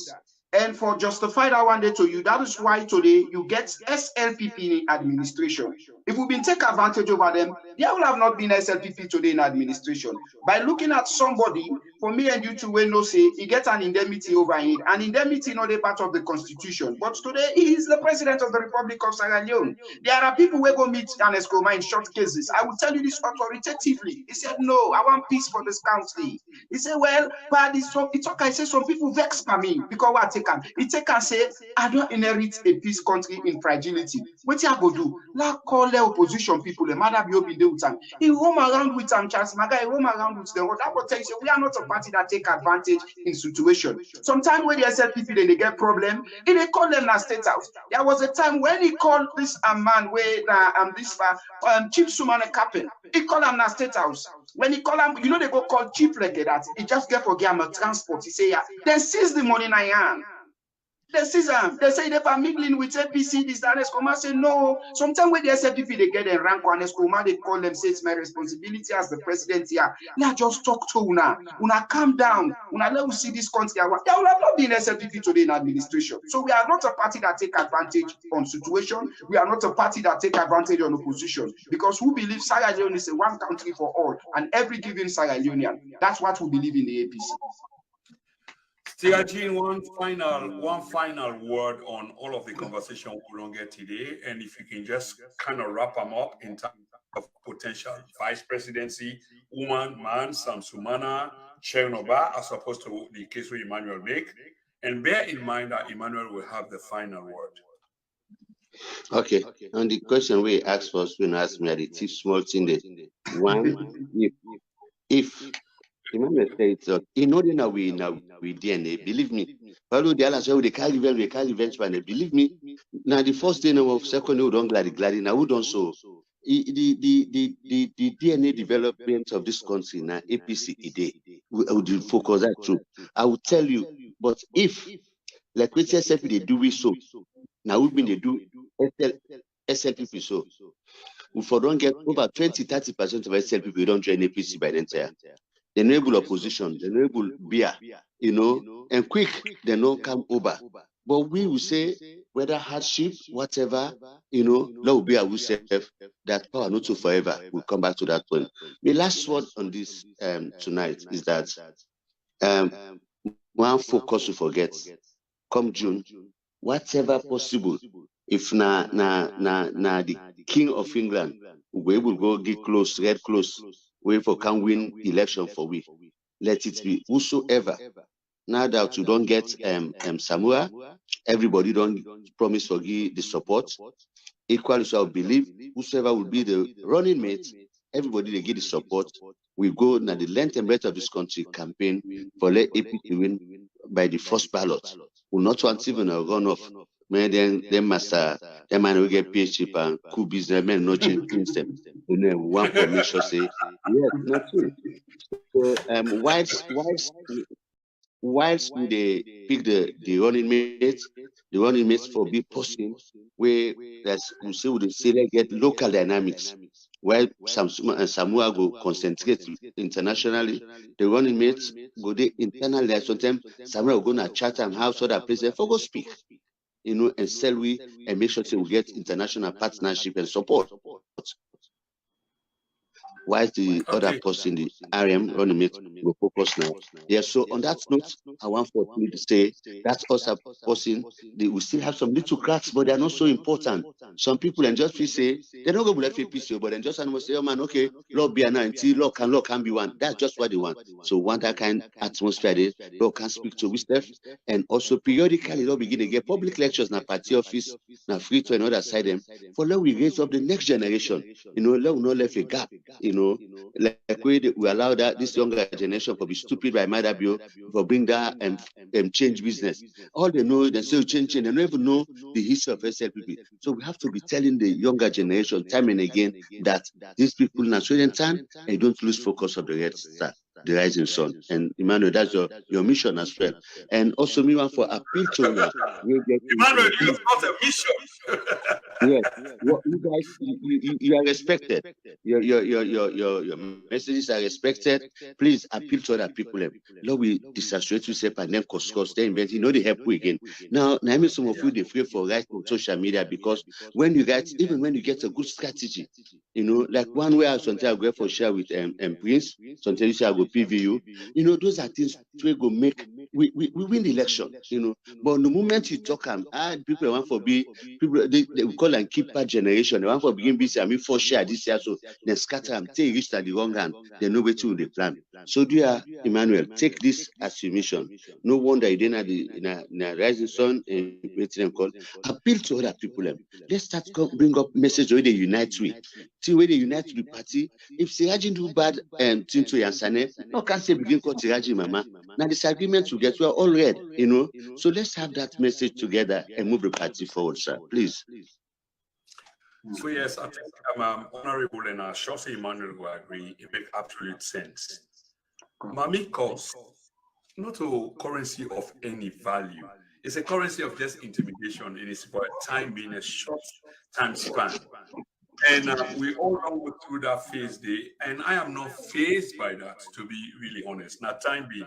And for justify that one day to you, that is why today you get SLPP in administration. If we've been taking advantage over them, there will have not been SLPP today in administration. By looking at somebody, for me and you two will know say he gets an indemnity over it. An indemnity not a part of the constitution. But today he is the president of the Republic of Sierra Leone. There are people who go meet and Escoma in short cases. I will tell you this authoritatively. He said, no, I want peace for this country. He said, well, but it's okay. I say some people vex for me because what I take on. He take and say, I don't inherit a peace country in fragility. What you go do? Like call the opposition people, the matter be open with them. He roam around with them, Charles Maga, he roam around with them. That will tell you, we are not a party that take advantage in situation. Sometimes when they SLPP, then they get problem, and they call them na state house. There was a time when he called this man where Chief Sumane Captain, he called him na state house. When he call him, they go call chief like that. He just get for him a transport. He say, yeah, then seize the money in hand. They see them. They say they are mingling with APC. This and Escoma say no. Sometimes when the SFDP they get a rank on Escoma, they call them say it's my responsibility as the president here. Now just talk to Una. Una calm down. Una let us see this country. There will have not been SFDP today in administration. So we are not a party that take advantage on situation. We are not a party that take advantage on opposition. Because who believes Sierra Leone is a one country for all and every given Sierra Leonean. That's what we believe in the APC. Tiajin, one final word on all of the conversation we're going to get today, and if you can just kind of wrap them up in terms of potential vice presidency, woman, man, Samsumana, Chernoba, as opposed to the case where Emmanuel make, and bear in mind that Emmanuel will have the final word. Okay, and the question we asked first, when asked me, the two small thing there. One, if Emmanuel said, in order now we DNA, believe me. Follow the others, they carry revenge, but believe me. Now the first day now of second, we don't glad now we don't so. The DNA development of this country now APC we would focus that too. I will tell you, but if like we say they do we so now we been they do SLPP so. If we don't get over 20-30% of SLPP, we don't join APC by the entire. The enable opposition, the enable beer, and quick, they don't come over. But we will say, whether hardship, whatever, will be our self, that power not to forever. We'll come back to that point. The last word on this tonight is that one focus to forget. Come June, whatever possible, if the King of England, we will go get close, get close. We for can win election for we. Let it be whosoever. Now that you don't get Samoa, everybody don't promise to give the support. Equally, so I believe whosoever will be the running mate, everybody they give the support. We go now the length and breadth of this country campaign for let APC win by the first ballot. We not want even a runoff. Man, then master, them man will get PhD and cool businessmen not change them. One commission say yes, not true. So whilst they pick the running mates for big person, where that's we say they get local dynamics. While Samoa go concentrate internationally, the running mates go there internally. Sometimes Samoa go to Chatham House or that place for go speak. And sell we and make sure that we get international partnership and support. While the other person, the RM running mate, will focus now. Yeah, so on that note, I want for me to say that's also person, they will still have some little cracks, but they're not so important. Some people and just feel say they're not going to let APC, but then just say, oh man, okay, law be an until law can be one. That's just what they want. So want that kind of atmosphere there, law can speak to stuff, and also periodically law begin to get public lectures na party office, na free to another side them. For law we raise up the next generation. Law will not left a gap. Like we allow that this younger generation for be stupid by Madabio for bring that and change business. All they know, they say change, they don't even know the history of SLPP. So we have to be telling the younger generation time and again that these people in Australian time and don't lose focus of the red star, the rising sun. And Emmanuel, that's your mission as well. And also me want for appeal to Emmanuel, you've got a mission. Yes, well, you guys, you are respected. Your messages are respected. Please appeal to other people. Lord, we disassociate yourself and then cause they invent. They help you again. Now, I mean, some of you they fear for right on social media because when you get a good strategy, like one way I sometimes go for share with Prince, sometimes you say I go PVU. Those are things we go make we win the election. But the moment you talk people want for be people they call and keeper generation. They want for begin busy. I mean for share this year, so they scatter them, take reach at the wrong hand. They know where to the plan. So dear Emmanuel, take this as your mission. No wonder you didn't have the rising sun and them call. Appeal to other people. Let's start bring up message where they unite with. See where they unite with the party. If Siraji do bad and to Yansane, no can't say begin call Siraji Mama. Now disagreements will get well all red, So let's have that message together and move the party forward, sir. Please. So yes, I think Honorable and Shossi Emmanuel will agree. It makes absolute sense. Mami cost not a currency of any value. It's a currency of just intimidation, and it's for a time being a short time span. And we all go through that phase day, and I am not phased by that, to be really honest. Now, time being,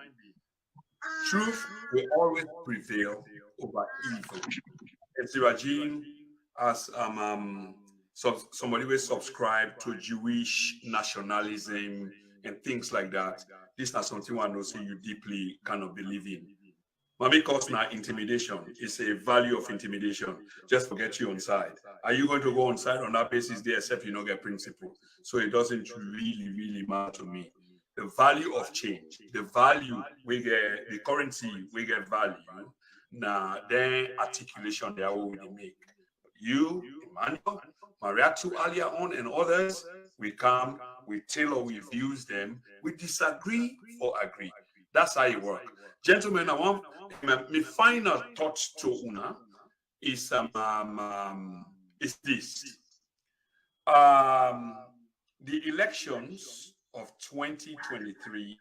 truth will always prevail over evil. And Sirajin, as somebody will subscribe to Jewish nationalism and things like that, this is not something I know so you deeply cannot believe in. But because now intimidation is a value of intimidation, just to get you on side. Are you going to go on side on that basis there, except you don't get principle? So it doesn't really, really matter to me. The value of change, the value we get, the currency we get value. Now, then articulation they are what we make. You, Emmanuel, Mariatu earlier on, and others, we come, we tailor, we views them, we disagree or agree. That's how it works. Gentlemen, I want my final thought to Una is this. The elections of 2023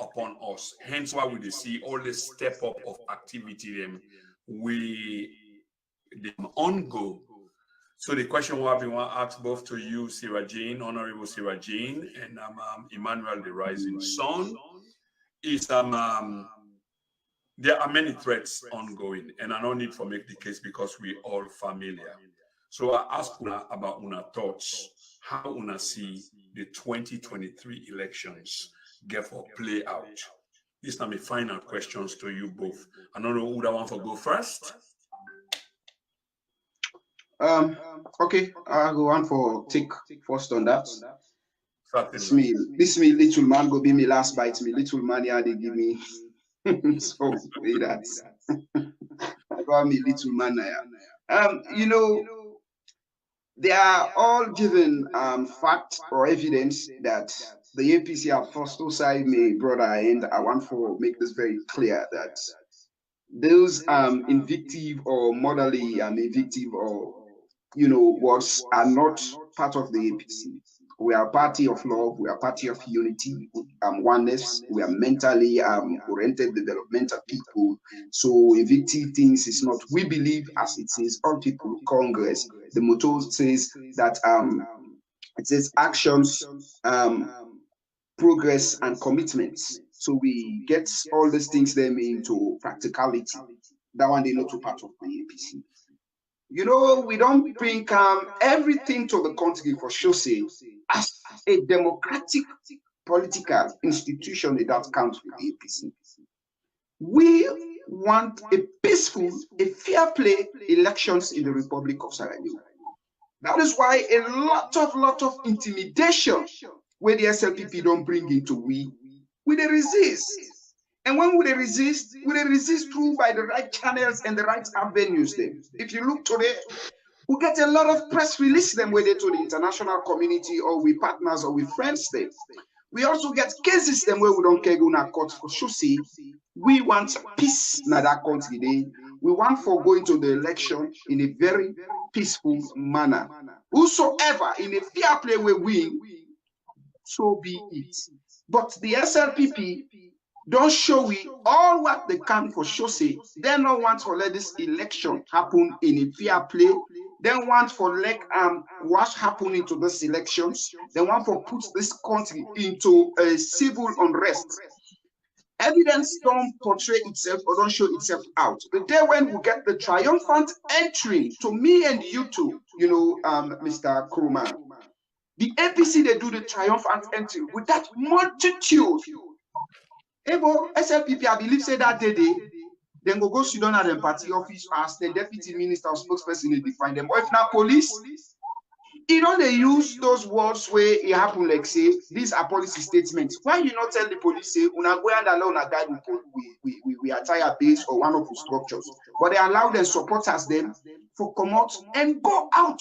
upon us. Hence why we see all the step up of activity we ongo. So the question will be asked both to you, Sarah Jane, Honorable Sarah Jane, and Emmanuel the Rising Sun, is there are many threats ongoing, and I don't need to make the case because we're all familiar. So I ask Una about Una thoughts, how Una see the 2023 elections get for play out. These are my final questions to you both. I don't know who that one for go first. Okay, I'll go on for take first on that. This me little man go be me last bite. Me little man yeah they give me so that I got me little man you know, they are all given fact or evidence that the APC have first side me brother, and I want to make this very clear that those invictive or morally invictive or words are not part of the APC. We are a party of love, we are a party of unity, oneness, we are mentally oriented developmental people. So invictive things is not, we believe, as it says, all people Congress, the motto says that it says actions, progress and commitments. So we get all these things them into practicality. That one they not to part of the APC. You know, we don't bring everything to the country for sure say as a democratic political institution that counts with the APC. We want a peaceful, a fair play elections in the Republic of Sierra Leone. That is why a lot of intimidation where the SLPP don't bring into we they resist. And when we resist through by the right channels and the right avenues then. If you look today, we get a lot of press release them whether to the international community or we partners or we friends them. We also get cases them where we don't care going to court for sure. We want peace in that country. We want for going to the election in a very peaceful manner. Whosoever in a fair play will win, so be it. But the SLPP don't show we all what they can for sure say. They don't want to let this election happen in a fair play. They want for like what's happening to these elections. They want to put this country into a civil unrest. Evidence don't portray itself or don't show itself out. The day when we get the triumphant entry to me and you two, Mr. Kruma, the APC they do the triumphant entry with that multitude. Ebo SLPP, I believe, say that day, then go sit down at the party office as the deputy minister or spokesperson, they define them. Or if not police, they use those words where it happen like say, these are policy statements. Why you not tell the police, say, una go and allow una guide we attire base or one of the structures, but they allow them supporters them for come out and go out.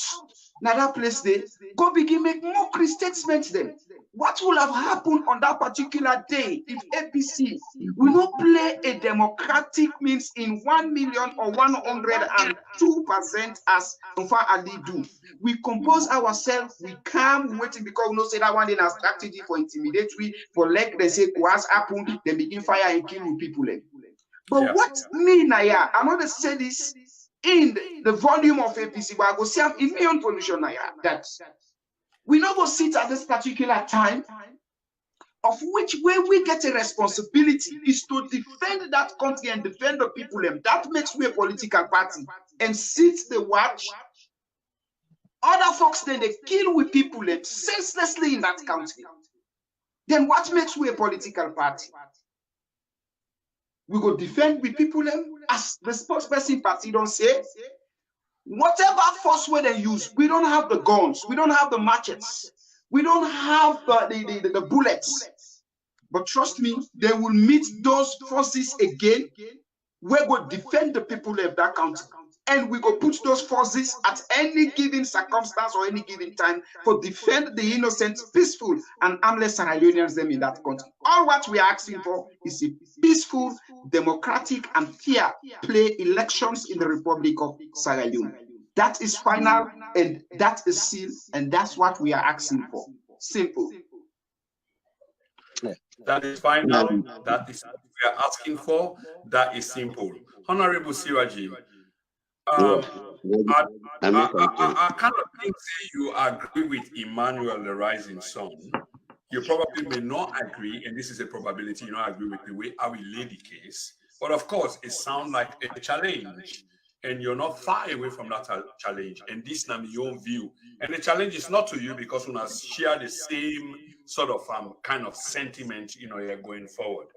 Now that place they go begin make mockery statements then. What will have happened on that particular day if APC will not play a democratic means in 1 million or 102% as Nfa Ali do? We compose ourselves, we calm, waiting because we know say that one in a strategy for intimidatory, for like they say what's happened, they begin fire and kill people. But what me Naya, I'm not say this in the volume of APC, but I go see in my own position Naya, that we not go sit at this particular time, of which way we get a responsibility is to defend that country and defend the people. That makes we a political party and sit the watch. Other folks then they kill with people senselessly in that country. Then what makes we a political party? We go defend with people as the spokesperson party don't say. Whatever force way they use, we don't have the guns, we don't have the machetes, we don't have the bullets. But trust me, they will meet those forces again. We go defend the people of that country. And we go put those forces at any given circumstance or any given time for defend the innocent, peaceful, and harmless Sierra Leoneans them in that country. All what we are asking for is a peaceful, democratic, and fair play elections in the Republic of Sierra Leone. That is final, and that is sealed, and that's what we are asking for. Simple. That is final. That is what we are asking for. That is simple. Honorable Siraji, I kind of think you agree with Emmanuel, the rising sun. You probably may not agree, and this is a probability you don't agree with the way how we lay the case. But of course, it sounds like a challenge, and you're not far away from that challenge. And this is your own view. And the challenge is not to you because we share the same sort of kind of sentiment, you're going forward.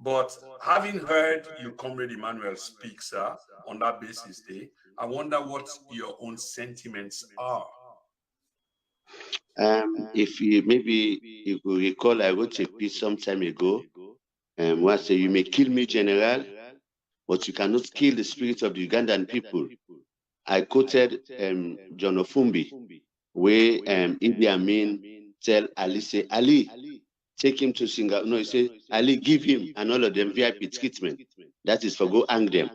But having heard you, Comrade Emmanuel, speak, sir, on that basis, I wonder what your own sentiments are. If you recall, I wrote a piece some time ago, where I say, you may kill me, General, but you cannot kill the spirit of the Ugandan people. I quoted John Ofumbi, where Idi Amin tell Ali, say, Ali, take him to Singapore. No, he said, Ali, give him and all of them VIP treatment. That is for go hang them.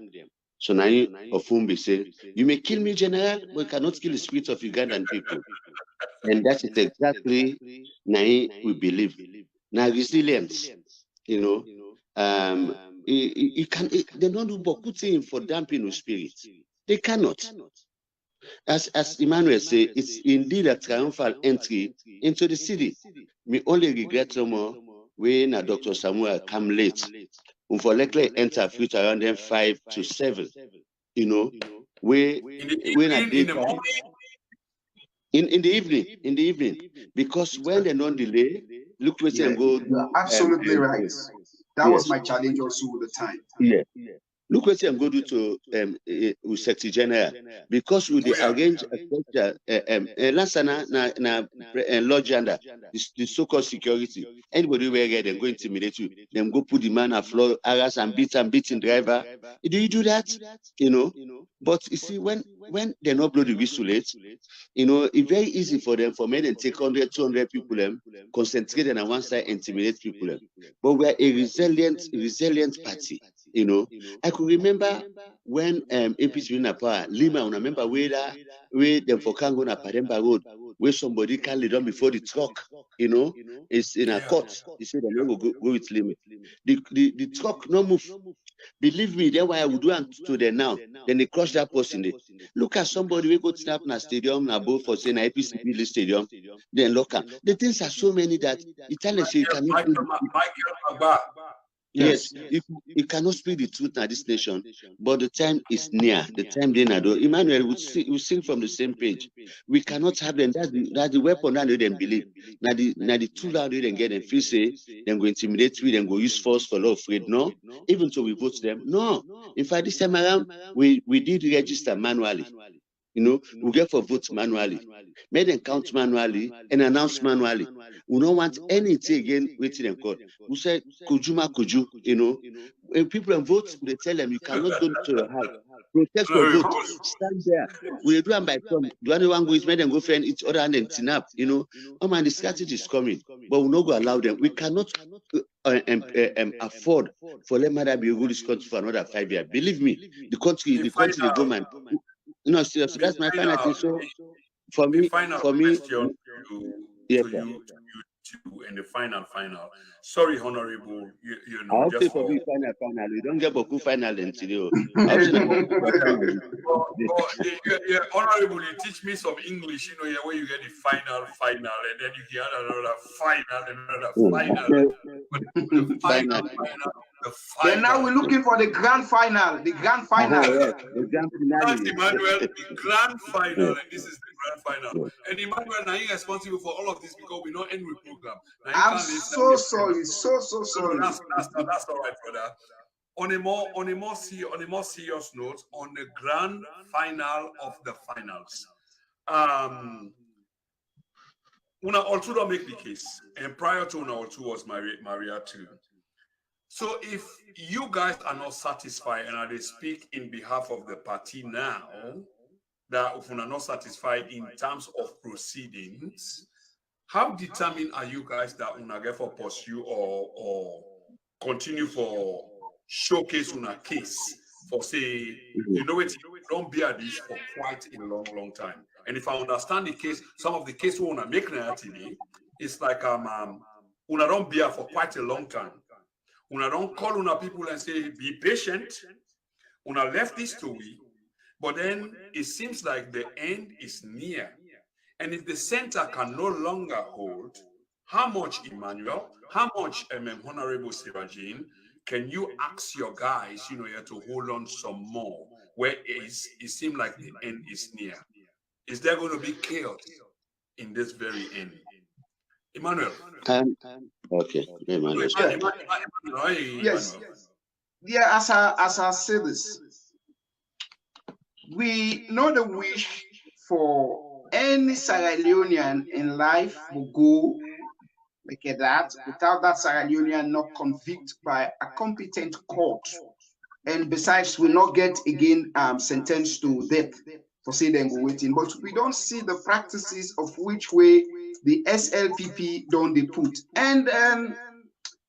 So now Ofumbi say, you may kill me, General, but you cannot kill the spirit of Ugandan people. And that is exactly now we believe. Now resilience, they don't do bokuting for damping of spirit. They cannot. As Emmanuel said, it's indeed a triumphal entry into the city. Me only regret some more when Dr. Samuel come late. For likely enter fleet around them 5 to 7. In the evening, because when they don't delay, look where they go. You're absolutely right. That was my challenge also with the time. Yeah. Look what I'm going to do to Secretary General, because we arrange a lodge under the so-called security. Anybody where they go intimidate you, them go put the man on floor, harass and beating driver. Do you do that? But you see, when they not blow the whistle late, it's very easy for them for men and take 100, 200 people, concentrate on one side, intimidate people. But we are a resilient party. I could remember when APC in power, Lima, I remember where them for Kango na Paremba Road, where somebody can lead on before the truck, it's in a court. He said, I'm going to go with Lima. The truck no move. Believe me, that's why I would do to them now. Then they crush that person. Look at somebody we go to snap in a stadium, above for saying APC stadium, then look at the things are so many that Italian say you cannot. Yes, you cannot speak the truth in this nation, but the time is near. The time they not do. Emmanuel will sing from the same page. We cannot have them. That's the weapon that they don't believe. Now the tool that they don't get them feel say then go intimidate we, then go use force for love afraid. No, even though we vote them. No. In fact, this time around we did register manually. We get for votes manually, made them count manually and announce manually. We don't want anything again waiting in court. We say, Kuju, when people vote, they tell them you cannot go to your house. Protest your vote, stand there. We do them by some. The only one who is made them go find each other and then tin up, Oh man, the strategy is coming, but we not go allow them. We cannot afford for let matter be rule this country for another 5 years. Believe me, the country, the government. No, seriously, that's my final thing. So, for me, to you, in the final. Sorry, Honorable, you know, I'll just for me final. We don't get Boku final until you. Honorable, you teach me some English, you know, where you get the final, and then you get another final, the final. Then now we're looking for the grand final. The grand final. The grand finale. Emmanuel, the grand final, and this is the grand final. And Emmanuel, now you're responsible for all of this because we not end with program. I'm so sorry, so sorry. That's all right, brother. On a more serious note, on the grand final of the finals, Una also don't make the case, and prior to Una also was Maria too. So if you guys are not satisfied, and I speak in behalf of the party now, that if Una not satisfied in terms of proceedings, how determined are you guys that Una get for pursue or continue for showcase Una case for say, you know it, don't bear this for quite a long time. And if I understand the case, some of the case we Una make now today, it's like Una don't bear for quite a long time. Una don't call Una people and say, be patient. Una left this to we, but then it seems like the end is near. And if the center can no longer hold, how much, Emmanuel, how much, Honorable Sirajin, can you ask your guys, you know, to hold on some more, where it seems like the end is near? Is there going to be chaos in this very end? Emmanuel. Okay. Emmanuel. Yes. Yeah, as I say this, we know the wish for any Sierra Leonean in life will go like that without that Sierra Leonean not convicted by a competent court, and besides will not get again sentenced to death for say them go waiting. But we don't see the practices of which way the SLPP don't they put. And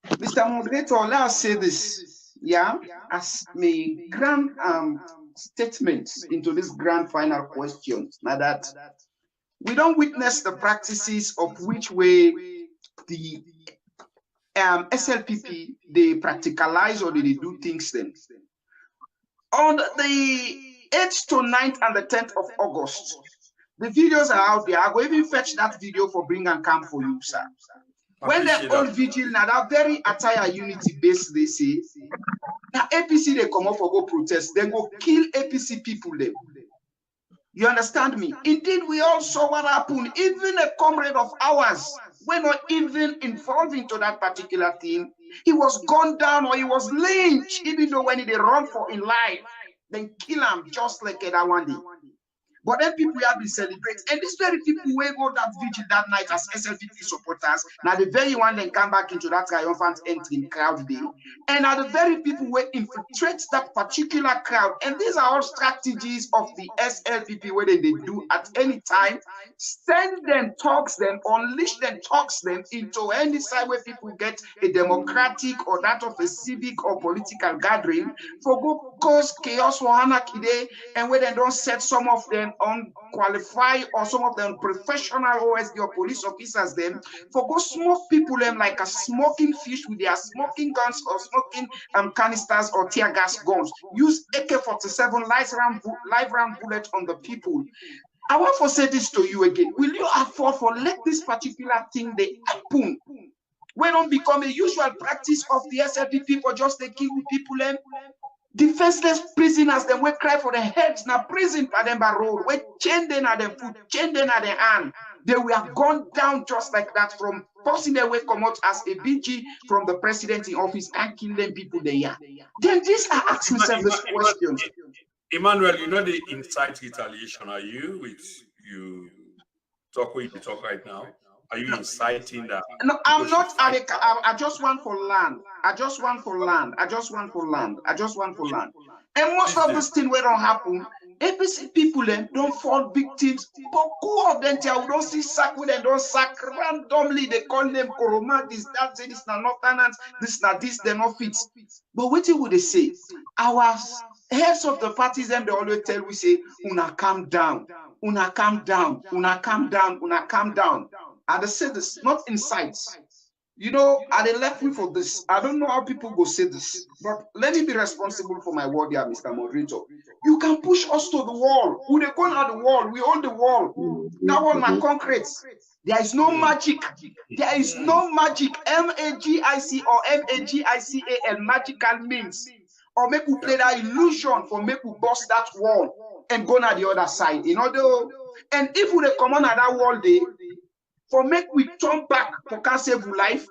Mr. Moderator, let us say this, yeah, as my grand statements into this grand final question. Now that we don't witness the practices of which way the SLPP they practicalize or they do things then. On the 8th to 9th and the 10th of August, the videos are out there. I will even fetch that video for bring and come for you, sir. When they all vigil now, that very attire unity base, they say, now APC they come up for go protest, they go kill APC people them. You understand me? Indeed, we all saw what happened. Even a comrade of ours, we're not even involved into that particular thing. He was gunned down or he was lynched, even though when they run for in life, then kill him just like that one day. But then people have been celebrating. And these very people who go that vigil that night as SLPP supporters, now the very one then come back into that triumphant entry crowd day. And are the very people who infiltrate that particular crowd. And these are all strategies of the SLPP where they do at any time. Send them, talks them, unleash them, talks them into any side where people get a democratic or that of a civic or political gathering for go cause chaos for anarchy day, and where they don't set some of them unqualified or some of them professional OSD or police officers them for go smoke people them like a smoking fish with their smoking guns or smoking canisters or tear gas guns. Use AK-47 live round bullet on the people. I want to say this to you again. Will you afford for let this particular thing they happen? We don't become a usual practice of the SLPP for just to kill people them. Defenseless prisoners, them we cry for their heads. Now prison for them by road. We chain them at them foot, chain them at their hand. They were gone down just like that from forcing their way come out as a BG from the president in office and kill them people there. Then this I ask myself this question. Emmanuel, you know the incite retaliation. Are you with you talk what you talk right now? Are you inciting that? No, I'm not. I just want for land. I just want for land. I just want for land. I just want for land. And most of those things where don't happen, APC people then don't fall victims. But who of them tell we don't see sack with them, don't sack randomly. They call them Koroma, this, that, say this not tenants, this not this, they're not fit. But what would they say? Our heads of the parties them they always tell we say, una calm down, una calm down, una calm down, una calm down. at the cities, not in sites. You know, are they left with for this? I don't know how people go say this, but let me be responsible for my word here, Mr. Moderator. You can push us to the wall. We are going at the wall. We own the wall. That one, my concrete. There is no magic. There is no magic. MAGIC or MAGICAL, magical means. Or make we play that illusion for make we bust that wall and go on the other side. You know, and if we come on at that wall day, for make we turn back for can save life,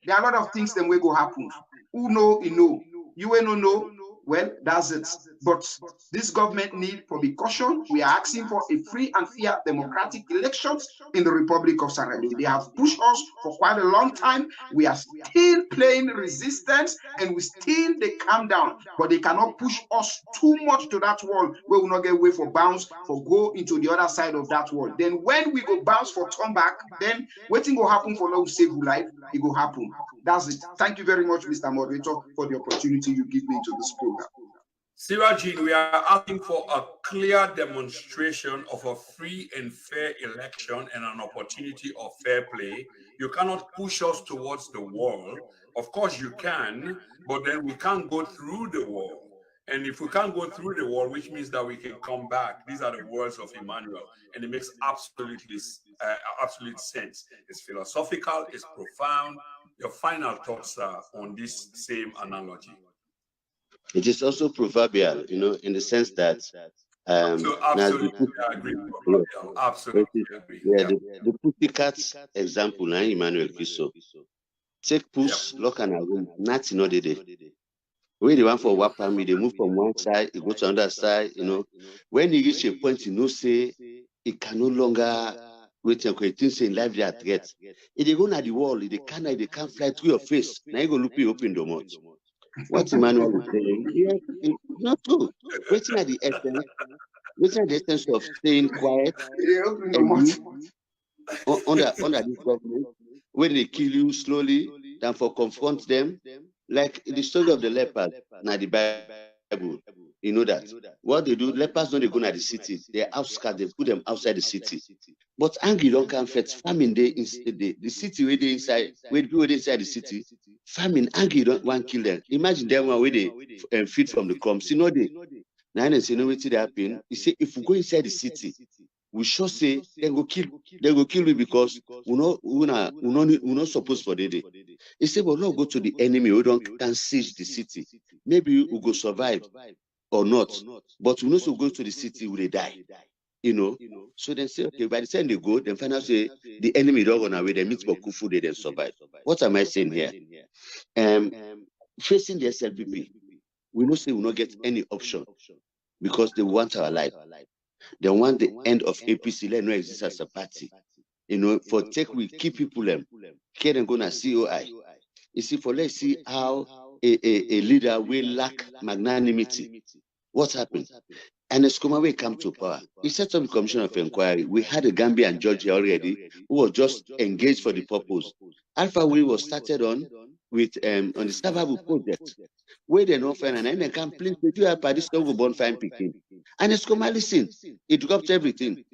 there are a lot of things that will go happen. Who know, you know. You will not know. Well, that's it. But this government need for be caution. We are asking for a free and fair democratic elections in the Republic of Sierra Leone. They have pushed us for quite a long time. We are still playing resistance and we still they calm down, but they cannot push us too much to that wall where we will not get way for bounce, for go into the other side of that wall. Then when we go bounce for turn back, then waiting will happen for now save life, it will happen. That's it. Thank you very much, Mr. Moderator, for the opportunity you give me to this program. Sirajin, we are asking for a clear demonstration of a free and fair election and an opportunity of fair play. You cannot push us towards the wall. Of course you can, but then we can't go through the wall. And if we can't go through the wall, which means that we can come back. These are the words of Emmanuel, and it makes absolute sense. It's philosophical, it's profound. Your final thoughts on this same analogy? It is also proverbial, you know, in the sense that absolutely agree. Absolutely agree. The pussycat example now, Emmanuel Kiso. Take puss, lock and room, not in order. When they want for Wapami, they move from one side, it go to another side, you know. When you reach a point, you know, say it can no longer wait and things in life they are threats. If they go at the wall, they can't fly through your face. Now you go look you open the mouth. What Emmanuel is saying, it's not true. Waiting at the essence of staying quiet and under this government, when they kill you slowly, than for confront them, like the story of the lepers, now the Bible, you know that. What they do, lepers don't they go to the city, they're outskirts, they put them outside the city. But angry don't come fetch famine they the city where they inside, where the people inside the city, famine, angry don't want to kill them. Imagine them where they feed from the crumbs. You know they now they say no way to happen. You say if we go inside the city, we sure say they go kill me because we're not supposed for the day. He said, well, not go to the enemy, we can siege the city. Maybe we go survive or not, but we also go to the city where they die. You know, so they say, okay, by the time they go, then finally say the enemy don't run away, they meet Bokufu, they then survive. What am I saying here? Facing the SLPP, we know say we will not get any option because they want our life. They want the end of APC, let no exist as a party. You know, for tech we keep people care and go na COI. You see, for let's see how a leader will lack magnanimity. What happened? And Escoma will come to power. He set up the commission of inquiry. We had a Gambian judge here already who was just engaged for the purpose. Alpha Will was started on with on the Savabu project, where they no find and then they can please do a party still go born fine picking. And Escoma listen, it dropped everything.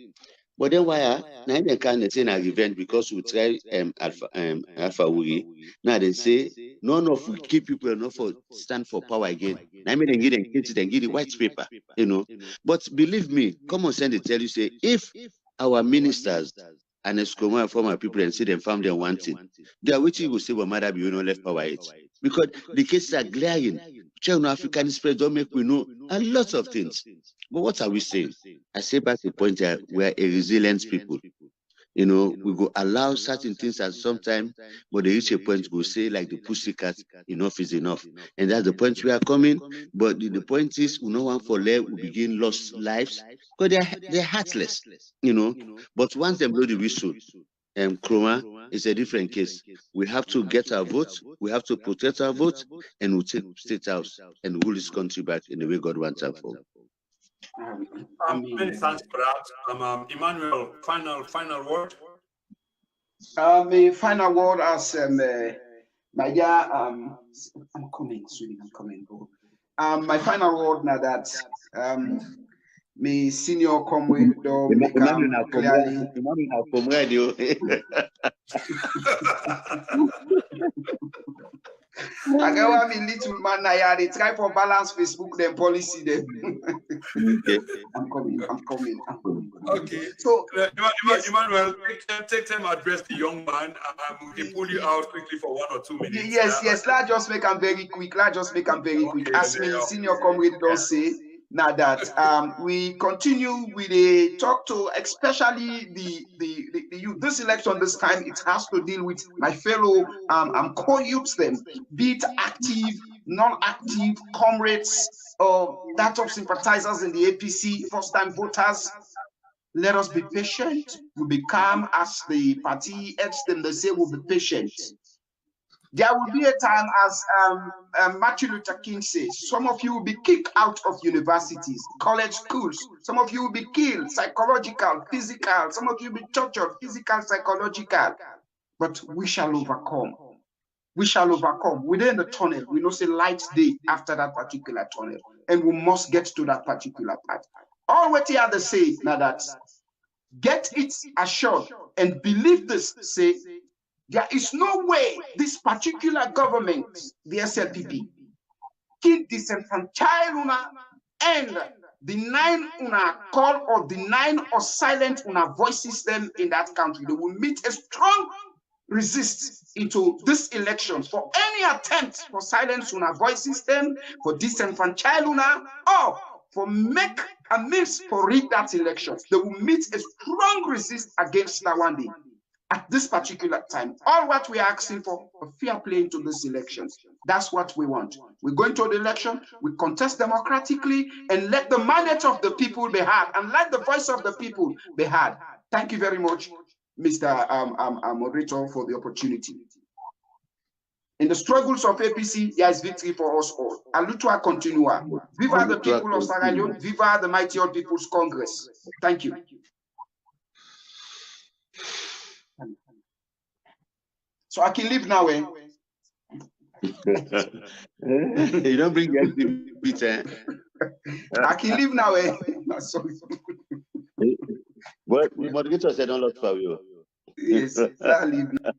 But then why now they can't say an event because we try Alpha Wuri. Now they say none of we keep people enough for stand for power again. I mean they get engaged and get the white paper, you know. But believe me, common sense they tell you say if our ministers and Escoma former people and see them found them wanting, they are waiting to say well matter be left power it. Because the cases are glaring. China African spread don't make we know a lot of things. But what are we saying? I say back to the point that we are a resilient people. You know, we go allow certain things at some time, but they reach a point we say like the pussycat, enough is enough. And that's the point we are coming. But the point is we no one for left, we begin lost lives because they're heartless, you know. But once they blow the whistle, Chroma is a different case. We have to get our votes, we have to protect our votes, and we'll take State House and rule this country back in the way God wants us for. Many thanks for that. Emmanuel, final word. My final word as my dear I'm coming, sweetie, I'm coming. My final word now that me senior comrade do make clearly. I get one me little man now. They try for balance Facebook them policy them. Okay. I'm coming. Okay. So Emmanuel, take time to address the young man. We can pull you out quickly for 1 or 2 minutes. Yes. Let's just make them very quick. As me senior comrade don't say. Now that we continue with a talk to especially the youth. This election, this time, it has to deal with my fellow co-youths, them, be it active, non-active comrades, or that of sympathizers in the APC, first-time voters. Let us be patient. We'll be calm as the party heads them. They say we'll be patient. There will be a time, as Martin Luther King says, some of you will be kicked out of universities, college schools. Some of you will be killed, psychological, physical. Some of you will be tortured, physical, psychological. But we shall overcome. We shall overcome. Within the tunnel, we know say light day after that particular tunnel. And we must get to that particular part. All what you have to say now that get it assured and believe this, say, there is no way this particular government, the SLPP, can disenfranchise una and deny una call or deny or silent una voices them in that country. They will meet a strong resist into this election for any attempt for silence una voices them, for disenfranchise una, or for make a means for rig that election. They will meet a strong resist against Lawandi. At this particular time, all what we are asking for, a fair play into these elections. That's what we want. We're going to the election, we contest democratically, and let the mandate of the people be heard, and let the voice of the people be heard. Thank you very much, Mr. Moderator, for the opportunity. In the struggles of APC, there is victory for us all. Alutua continua. Viva the people of Sierra Leone, viva the mighty old People's Congress. Thank you. So I can leave now, eh? You don't bring the Peter. I can leave now, eh? Sorry. But the moderator said don't look for you. Yes, I'll leave now.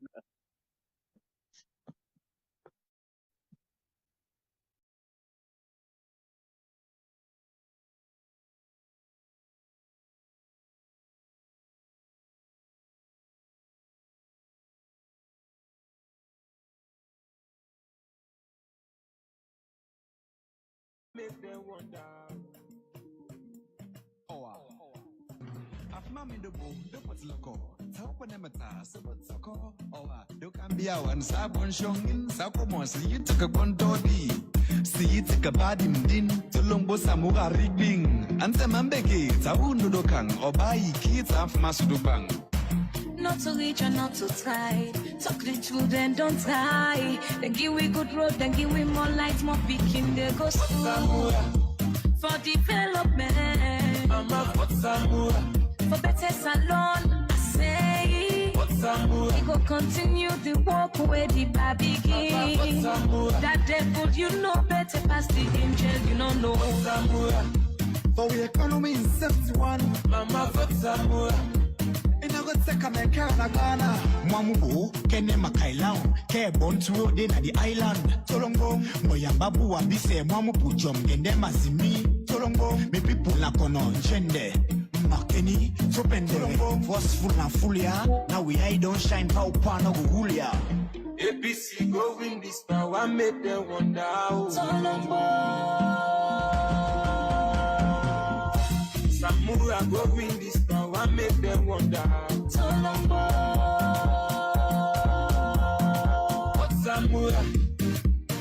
Make them wonder. Afmami do bo do patloko taupa nemata sabat sako owa do kambia wan sabon shongin sako mosli yitaka bontodi si yitaka badim din tulongbo samuga rigbing ante mambeke tawundo do kang obai kita afmasudo bang. Not to reach and not to try. Talk the truth and don't tie. Then give we good road, then give we more light, more picking the go school. For development, for better salon, I say. We go continue the walk where the bar begin. That devil, you know better past the angel, you don't know. For the economy in 71, Mama for Samoa. Seka me na Ghana Mwamubu, kene makailau Ke bontu de na the island Tolongo, moya babu wambise Mwamubu jom gende mazimi Tolongo, me people na kono njende Makeni, topende Forceful na fulia Now we I don't shine pow no guhulia APC go win this power, make them wonder. Tolombo. Samura go win this power, make them wonder. Tolombo.